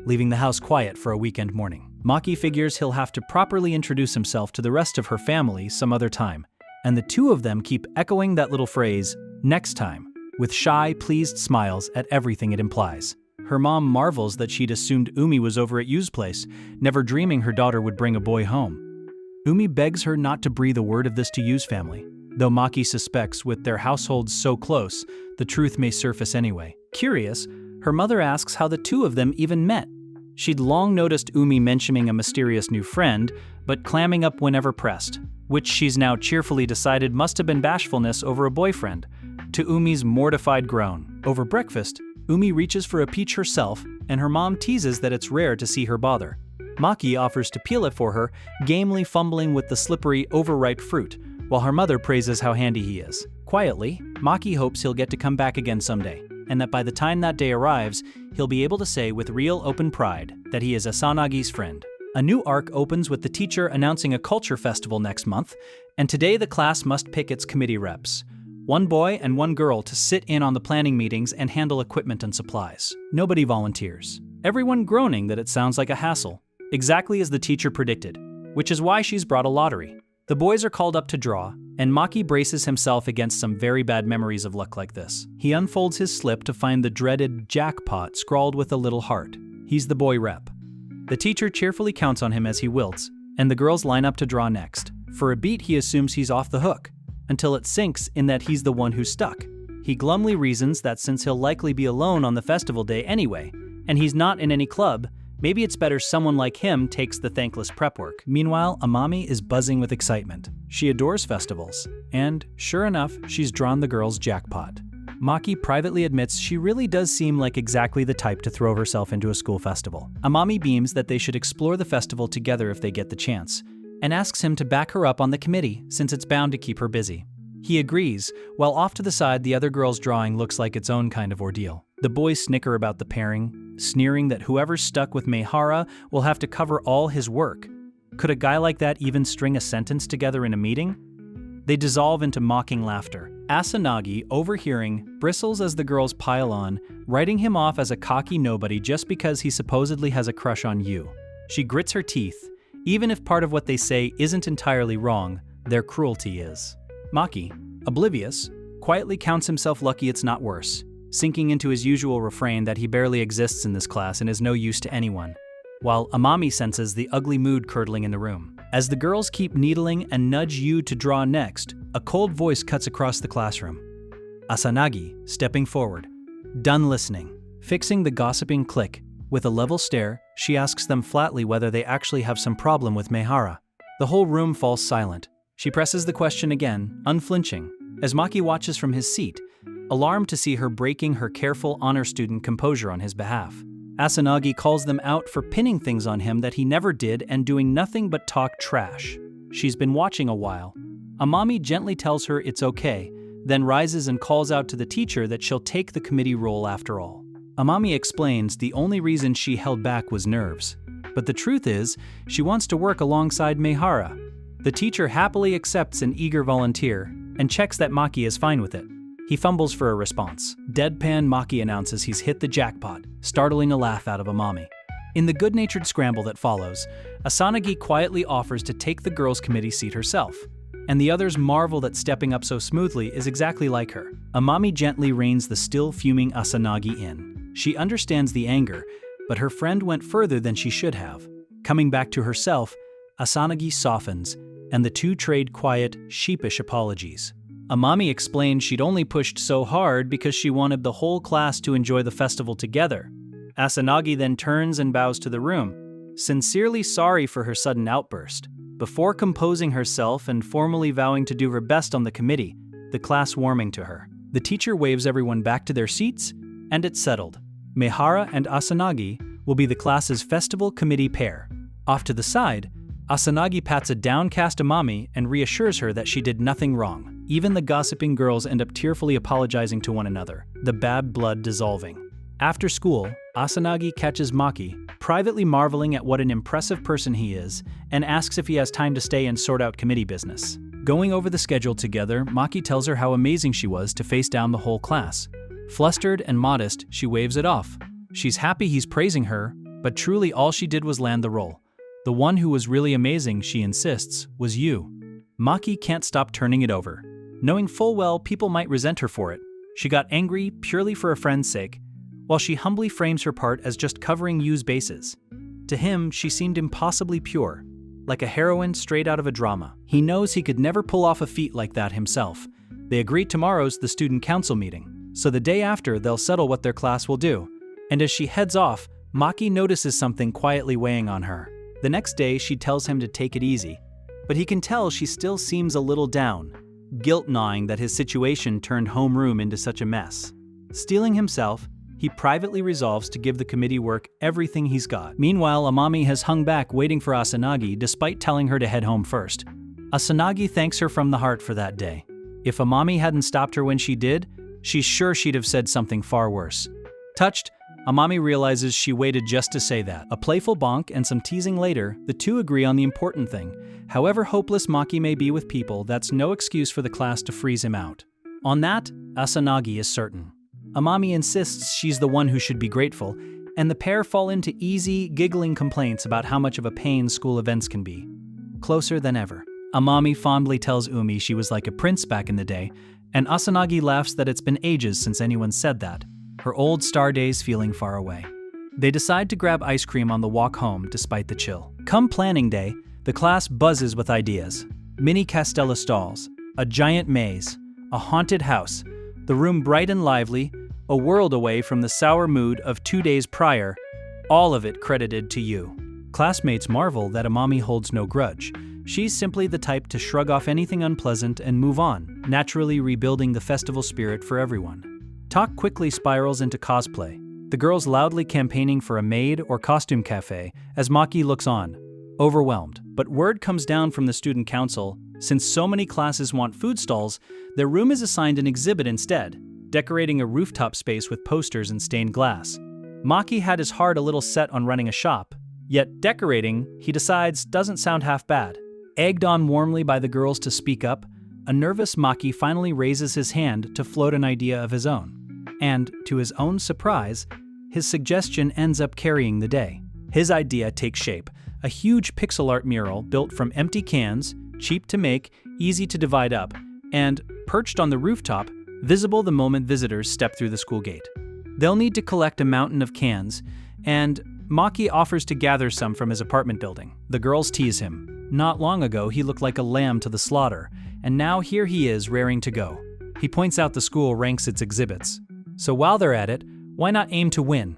[SPEAKER 2] leaving the house quiet for a weekend morning. Maki figures he'll have to properly introduce himself to the rest of her family some other time, and the two of them keep echoing that little phrase, next time, with shy, pleased smiles at everything it implies. Her mom marvels that she'd assumed Umi was over at Yuu's place, never dreaming her daughter would bring a boy home. Umi begs her not to breathe a word of this to Yuu's family, Though Maki suspects with their households so close, the truth may surface anyway. Curious, her mother asks how the two of them even met. She'd long noticed Umi mentioning a mysterious new friend, but clamming up whenever pressed, which she's now cheerfully decided must have been bashfulness over a boyfriend, to Umi's mortified groan. Over breakfast, Umi reaches for a peach herself, and her mom teases that it's rare to see her bother. Maki offers to peel it for her, gamely fumbling with the slippery, overripe fruit, while her mother praises how handy he is. Quietly, Maki hopes he'll get to come back again someday, and that by the time that day arrives, he'll be able to say with real open pride that he is Asanagi's friend. A new arc opens with the teacher announcing a culture festival next month, and today the class must pick its committee reps. One boy and one girl to sit in on the planning meetings and handle equipment and supplies. Nobody volunteers. Everyone groaning that it sounds like a hassle, exactly as the teacher predicted, which is why she's brought a lottery. The boys are called up to draw, and Maki braces himself against some very bad memories of luck like this. He unfolds his slip to find the dreaded jackpot scrawled with a little heart. He's the boy rep. The teacher cheerfully counts on him as he wilts, and the girls line up to draw next. For a beat, he assumes he's off the hook, until it sinks in that he's the one who's stuck. He glumly reasons that since he'll likely be alone on the festival day anyway, and he's not in any club, maybe it's better someone like him takes the thankless prep work. Meanwhile, Amami is buzzing with excitement. She adores festivals, and, sure enough, she's drawn the girls' jackpot. Maki privately admits she really does seem like exactly the type to throw herself into a school festival. Amami beams that they should explore the festival together if they get the chance, and asks him to back her up on the committee since it's bound to keep her busy. He agrees, while off to the side the other girl's drawing looks like its own kind of ordeal. The boys snicker about the pairing, sneering that whoever's stuck with Maehara will have to cover all his work. Could a guy like that even string a sentence together in a meeting? They dissolve into mocking laughter. Asanagi, overhearing, bristles as the girls pile on, writing him off as a cocky nobody just because he supposedly has a crush on Yuu. She grits her teeth. Even if part of what they say isn't entirely wrong, their cruelty is. Maki, oblivious, quietly counts himself lucky it's not worse, sinking into his usual refrain that he barely exists in this class and is no use to anyone, while Amami senses the ugly mood curdling in the room. As the girls keep needling and nudge Yuu to draw next, a cold voice cuts across the classroom. Asanagi, stepping forward, done listening, fixing the gossiping clique. With a level stare, she asks them flatly whether they actually have some problem with Maehara. The whole room falls silent. She presses the question again, unflinching, as Maki watches from his seat, alarmed to see her breaking her careful honor student composure on his behalf. Asanagi calls them out for pinning things on him that he never did and doing nothing but talk trash. She's been watching a while. Amami gently tells her it's okay, then rises and calls out to the teacher that she'll take the committee role after all. Amami explains the only reason she held back was nerves, but the truth is, she wants to work alongside Maehara. The teacher happily accepts an eager volunteer and checks that Maki is fine with it. He fumbles for a response. Deadpan Maki announces he's hit the jackpot, startling a laugh out of Amami. In the good-natured scramble that follows, Asanagi quietly offers to take the girls' committee seat herself, and the others marvel that stepping up so smoothly is exactly like her. Amami gently reins the still fuming Asanagi in. She understands the anger, but her friend went further than she should have. Coming back to herself, Asanagi softens, and the two trade quiet, sheepish apologies. Amami explained she'd only pushed so hard because she wanted the whole class to enjoy the festival together. Asanagi then turns and bows to the room, sincerely sorry for her sudden outburst. Before composing herself and formally vowing to do her best on the committee, the class warming to her. The teacher waves everyone back to their seats, and it's settled. Maehara and Asanagi will be the class's festival committee pair. Off to the side, Asanagi pats a downcast Amami and reassures her that she did nothing wrong. Even the gossiping girls end up tearfully apologizing to one another, the bad blood dissolving. After school, Asanagi catches Maki, privately marveling at what an impressive person he is, and asks if he has time to stay and sort out committee business. Going over the schedule together, Maki tells her how amazing she was to face down the whole class. Flustered and modest, she waves it off. She's happy he's praising her, but truly all she did was land the role. The one who was really amazing, she insists, was Yuu. Maki can't stop turning it over. Knowing full well people might resent her for it, she got angry purely for a friend's sake, while she humbly frames her part as just covering Yuu's bases. To him, she seemed impossibly pure, like a heroine straight out of a drama. He knows he could never pull off a feat like that himself. They agree tomorrow's the student council meeting, so the day after they'll settle what their class will do. And as she heads off, Maki notices something quietly weighing on her. The next day, she tells him to take it easy, but he can tell she still seems a little down, guilt-gnawing that his situation turned homeroom into such a mess. Steeling himself, he privately resolves to give the committee work everything he's got. Meanwhile, Amami has hung back waiting for Asanagi despite telling her to head home first. Asanagi thanks her from the heart for that day. If Amami hadn't stopped her when she did, she's sure she'd have said something far worse. Touched, Amami realizes she waited just to say that. A playful bonk and some teasing later, the two agree on the important thing. However hopeless Maki may be with people, that's no excuse for the class to freeze him out. On that, Asanagi is certain. Amami insists she's the one who should be grateful, and the pair fall into easy, giggling complaints about how much of a pain school events can be. Closer than ever. Amami fondly tells Umi she was like a prince back in the day, and Asanagi laughs that it's been ages since anyone said that, her old star days feeling far away. They decide to grab ice cream on the walk home despite the chill. Come planning day, the class buzzes with ideas. Mini Castella stalls, a giant maze, a haunted house, the room bright and lively, a world away from the sour mood of 2 days prior, all of it credited to you. Classmates marvel that Amami holds no grudge. She's simply the type to shrug off anything unpleasant and move on, naturally rebuilding the festival spirit for everyone. Talk quickly spirals into cosplay, the girls loudly campaigning for a maid or costume cafe as Maki looks on, overwhelmed. But word comes down from the student council, since so many classes want food stalls, their room is assigned an exhibit instead, decorating a rooftop space with posters and stained glass. Maki had his heart a little set on running a shop, yet decorating, he decides, doesn't sound half bad. Egged on warmly by the girls to speak up, a nervous Maki finally raises his hand to float an idea of his own. And, to his own surprise, his suggestion ends up carrying the day. His idea takes shape, a huge pixel art mural built from empty cans, cheap to make, easy to divide up, and, perched on the rooftop, visible the moment visitors step through the school gate. They'll need to collect a mountain of cans, and Maki offers to gather some from his apartment building. The girls tease him. Not long ago, he looked like a lamb to the slaughter, and now here he is raring to go. He points out the school ranks its exhibits. So while they're at it, why not aim to win?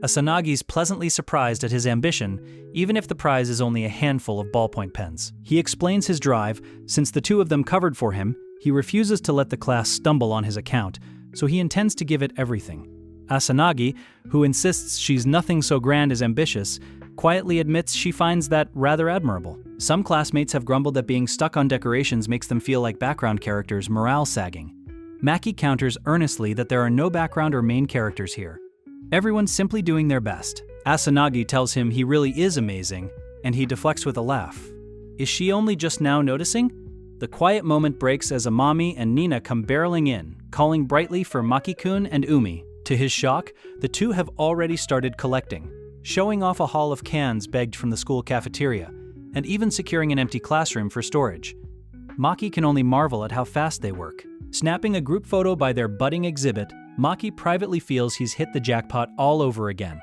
[SPEAKER 2] Asanagi's pleasantly surprised at his ambition, even if the prize is only a handful of ballpoint pens. He explains his drive. Since the two of them covered for him, he refuses to let the class stumble on his account, so he intends to give it everything. Asanagi, who insists she's nothing so grand as ambitious, quietly admits she finds that rather admirable. Some classmates have grumbled that being stuck on decorations makes them feel like background characters, morale sagging. Maki counters earnestly that there are no background or main characters here. Everyone's simply doing their best. Asanagi tells him he really is amazing, and he deflects with a laugh. Is she only just now noticing? The quiet moment breaks as Amami and Nina come barreling in, calling brightly for Maki-kun and Umi. To his shock, the two have already started collecting, showing off a haul of cans begged from the school cafeteria, and even securing an empty classroom for storage. Maki can only marvel at how fast they work. Snapping a group photo by their budding exhibit, Maki privately feels he's hit the jackpot all over again.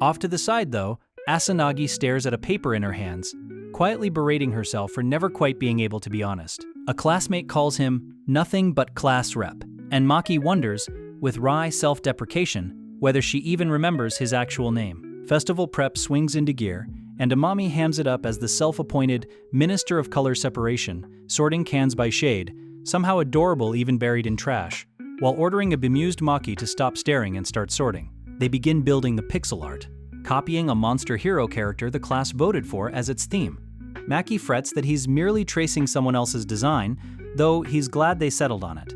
[SPEAKER 2] Off to the side, though, Asanagi stares at a paper in her hands, quietly berating herself for never quite being able to be honest. A classmate calls him nothing but class rep, and Maki wonders, with wry self-deprecation, whether she even remembers his actual name. Festival prep swings into gear, and Amami hams it up as the self-appointed Minister of Color Separation, sorting cans by shade, somehow adorable even buried in trash, while ordering a bemused Maki to stop staring and start sorting. They begin building the pixel art, copying a monster hero character the class voted for as its theme. Maki frets that he's merely tracing someone else's design, though he's glad they settled on it.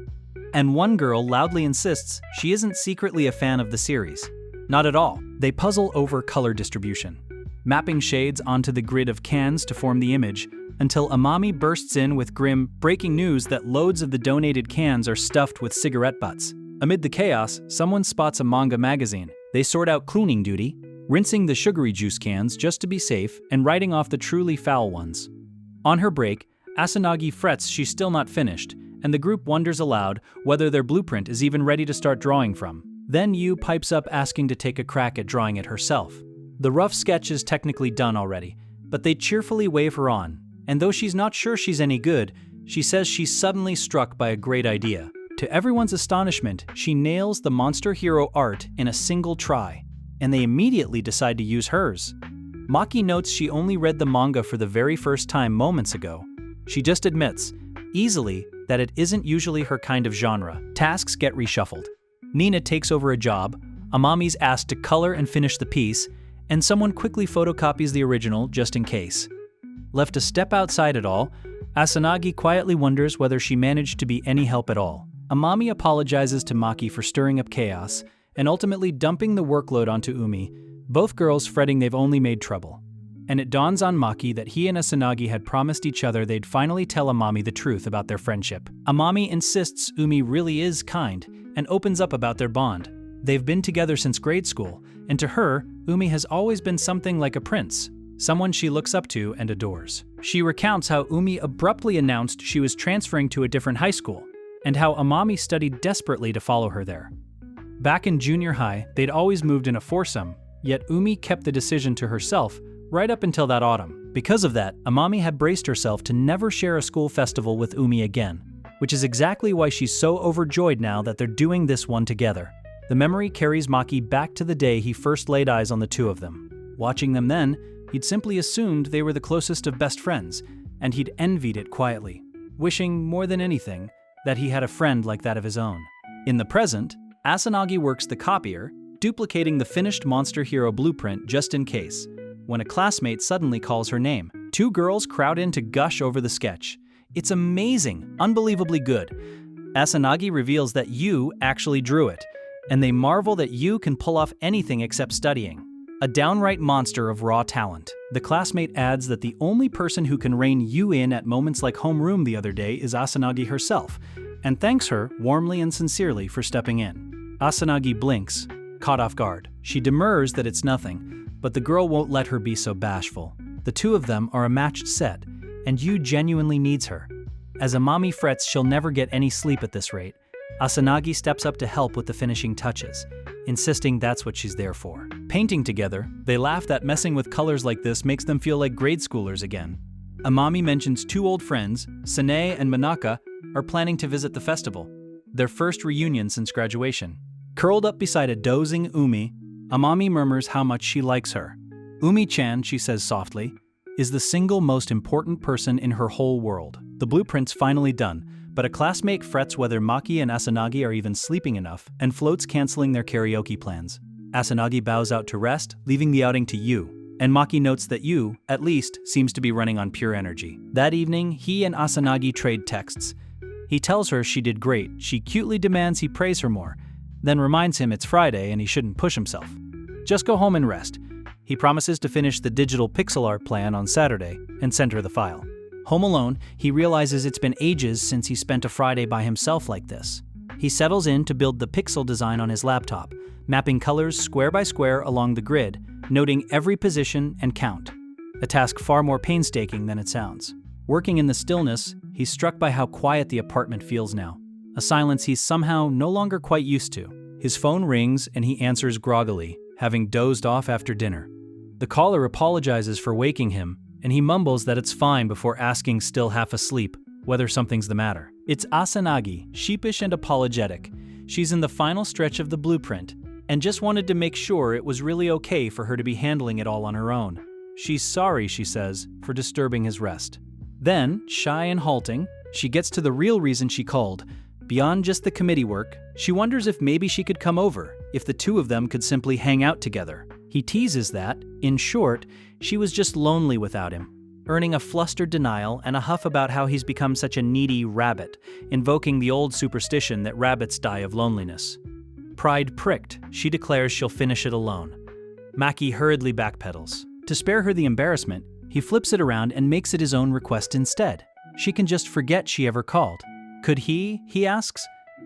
[SPEAKER 2] And one girl loudly insists she isn't secretly a fan of the series. Not at all. They puzzle over color distribution, mapping shades onto the grid of cans to form the image, until Amami bursts in with grim, breaking news that loads of the donated cans are stuffed with cigarette butts. Amid the chaos, someone spots a manga magazine. They sort out cleaning duty, rinsing the sugary juice cans just to be safe and writing off the truly foul ones. On her break, Asanagi frets she's still not finished, and the group wonders aloud whether their blueprint is even ready to start drawing from. Then Yuu pipes up asking to take a crack at drawing it herself. The rough sketch is technically done already, but they cheerfully wave her on, and though she's not sure she's any good, she says she's suddenly struck by a great idea. To everyone's astonishment, she nails the monster hero art in a single try, and they immediately decide to use hers. Maki notes she only read the manga for the very first time moments ago. She just admits, easily, that it isn't usually her kind of genre. Tasks get reshuffled. Nina takes over a job, Amami's asked to color and finish the piece, and someone quickly photocopies the original just in case. Left to step outside it all, Asanagi quietly wonders whether she managed to be any help at all. Amami apologizes to Maki for stirring up chaos, and ultimately dumping the workload onto Umi, both girls fretting they've only made trouble. And it dawns on Maki that he and Asanagi had promised each other they'd finally tell Amami the truth about their friendship. Amami insists Umi really is kind, and opens up about their bond. They've been together since grade school, and to her, Umi has always been something like a prince, someone she looks up to and adores. She recounts how Umi abruptly announced she was transferring to a different high school, and how Amami studied desperately to follow her there. Back in junior high, they'd always moved in a foursome, yet Umi kept the decision to herself right up until that autumn. Because of that, Amami had braced herself to never share a school festival with Umi again, which is exactly why she's so overjoyed now that they're doing this one together. The memory carries Maki back to the day he first laid eyes on the two of them. Watching them then, he'd simply assumed they were the closest of best friends, and he'd envied it quietly, wishing more than anything that he had a friend like that of his own. In the present, Asanagi works the copier, duplicating the finished monster hero blueprint just in case, when a classmate suddenly calls her name. Two girls crowd in to gush over the sketch. It's amazing, unbelievably good. Asanagi reveals that Yuu actually drew it, and they marvel that Yuu can pull off anything except studying. A downright monster of raw talent. The classmate adds that the only person who can rein Yuu in at moments like homeroom the other day is Asanagi herself, and thanks her warmly and sincerely for stepping in. Asanagi blinks, caught off guard. She demurs that it's nothing, but the girl won't let her be so bashful. The two of them are a matched set, and Yuu genuinely needs her. As Amami frets she'll never get any sleep at this rate, Asanagi steps up to help with the finishing touches, insisting that's what she's there for. Painting together, they laugh that messing with colors like this makes them feel like grade schoolers again. Amami mentions two old friends, Sanae and Manaka, are planning to visit the festival, their first reunion since graduation. Curled up beside a dozing Umi, Amami murmurs how much she likes her. Umi-chan, she says softly, is the single most important person in her whole world. The blueprint's finally done, but a classmate frets whether Maki and Asanagi are even sleeping enough and floats canceling their karaoke plans. Asanagi bows out to rest, leaving the outing to Yuu, and Maki notes that Yuu, at least, seems to be running on pure energy. That evening, he and Asanagi trade texts. He tells her she did great, she cutely demands he praise her more, then reminds him it's Friday and he shouldn't push himself. Just go home and rest. He promises to finish the digital pixel art plan on Saturday and send her the file. Home alone, he realizes it's been ages since he spent a Friday by himself like this. He settles in to build the pixel design on his laptop, mapping colors square by square along the grid, noting every position and count. A task far more painstaking than it sounds. Working in the stillness, he's struck by how quiet the apartment feels now, a silence he's somehow no longer quite used to. His phone rings and he answers groggily, having dozed off after dinner. The caller apologizes for waking him, and he mumbles that it's fine before asking, still half asleep, whether something's the matter. It's Asanagi, sheepish and apologetic. She's in the final stretch of the blueprint, and just wanted to make sure it was really okay for her to be handling it all on her own. She's sorry, she says, for disturbing his rest. Then, shy and halting, she gets to the real reason she called. Beyond just the committee work, she wonders if maybe she could come over, if the two of them could simply hang out together. He teases that, in short, she was just lonely without him, earning a flustered denial and a huff about how he's become such a needy rabbit, invoking the old superstition that rabbits die of loneliness. Pride pricked, she declares she'll finish it alone. Maki hurriedly backpedals. To spare her the embarrassment, he flips it around and makes it his own request instead. She can just forget she ever called. Could he asks,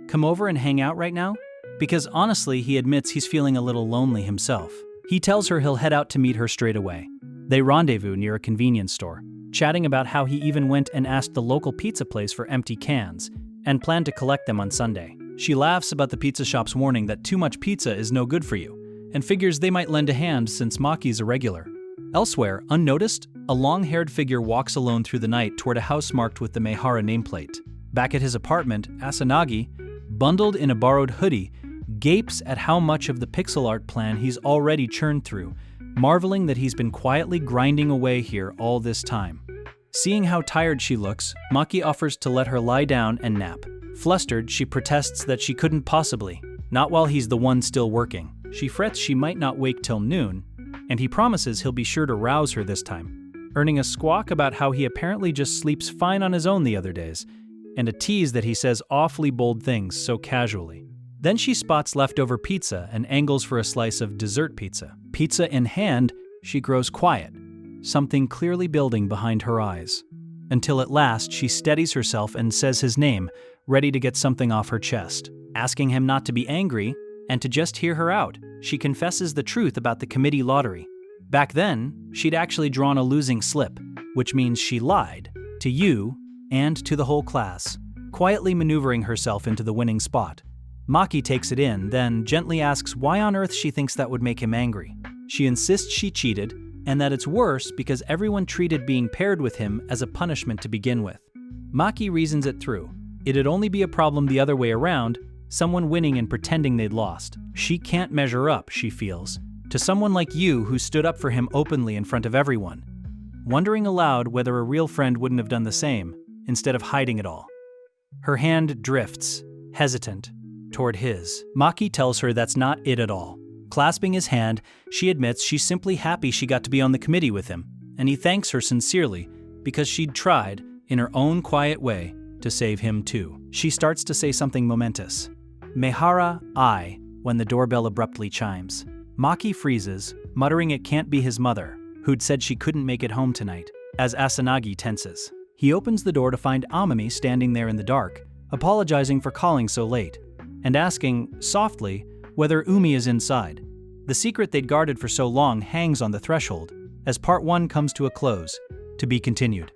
[SPEAKER 2] come over and hang out right now? Because honestly, he admits he's feeling a little lonely himself. He tells her he'll head out to meet her straight away. They rendezvous near a convenience store, chatting about how he even went and asked the local pizza place for empty cans, and planned to collect them on Sunday. She laughs about the pizza shop's warning that too much pizza is no good for you, and figures they might lend a hand since Maki's a regular. Elsewhere, unnoticed, a long-haired figure walks alone through the night toward a house marked with the Maehara nameplate. Back at his apartment, Asanagi, bundled in a borrowed hoodie, gapes at how much of the pixel art plan he's already churned through, marveling that he's been quietly grinding away here all this time. Seeing how tired she looks, Maki offers to let her lie down and nap. Flustered, she protests that she couldn't possibly, not while he's the one still working. She frets she might not wake till noon, and he promises he'll be sure to rouse her this time, earning a squawk about how he apparently just sleeps fine on his own the other days, and a tease that he says awfully bold things so casually. Then she spots leftover pizza and angles for a slice of dessert pizza. Pizza in hand, she grows quiet, something clearly building behind her eyes. Until at last, she steadies herself and says his name, ready to get something off her chest. Asking him not to be angry and to just hear her out, she confesses the truth about the committee lottery. Back then, she'd actually drawn a losing slip, which means she lied to you and to the whole class, quietly maneuvering herself into the winning spot. Maki takes it in, then gently asks why on earth she thinks that would make him angry. She insists she cheated, and that it's worse because everyone treated being paired with him as a punishment to begin with. Maki reasons it through. It'd only be a problem the other way around, someone winning and pretending they'd lost. She can't measure up, she feels, to someone like you who stood up for him openly in front of everyone, wondering aloud whether a real friend wouldn't have done the same, instead of hiding it all. Her hand drifts, hesitant, toward his. Maki tells her that's not it at all. Clasping his hand, she admits she's simply happy she got to be on the committee with him, and he thanks her sincerely because she'd tried, in her own quiet way, to save him too. She starts to say something momentous. Maehara, when the doorbell abruptly chimes. Maki freezes, muttering it can't be his mother, who'd said she couldn't make it home tonight, as Asanagi tenses. He opens the door to find Amami standing there in the dark, apologizing for calling so late, and asking, softly, whether Umi is inside. The secret they'd guarded for so long hangs on the threshold, as part 1 comes to a close, to be continued.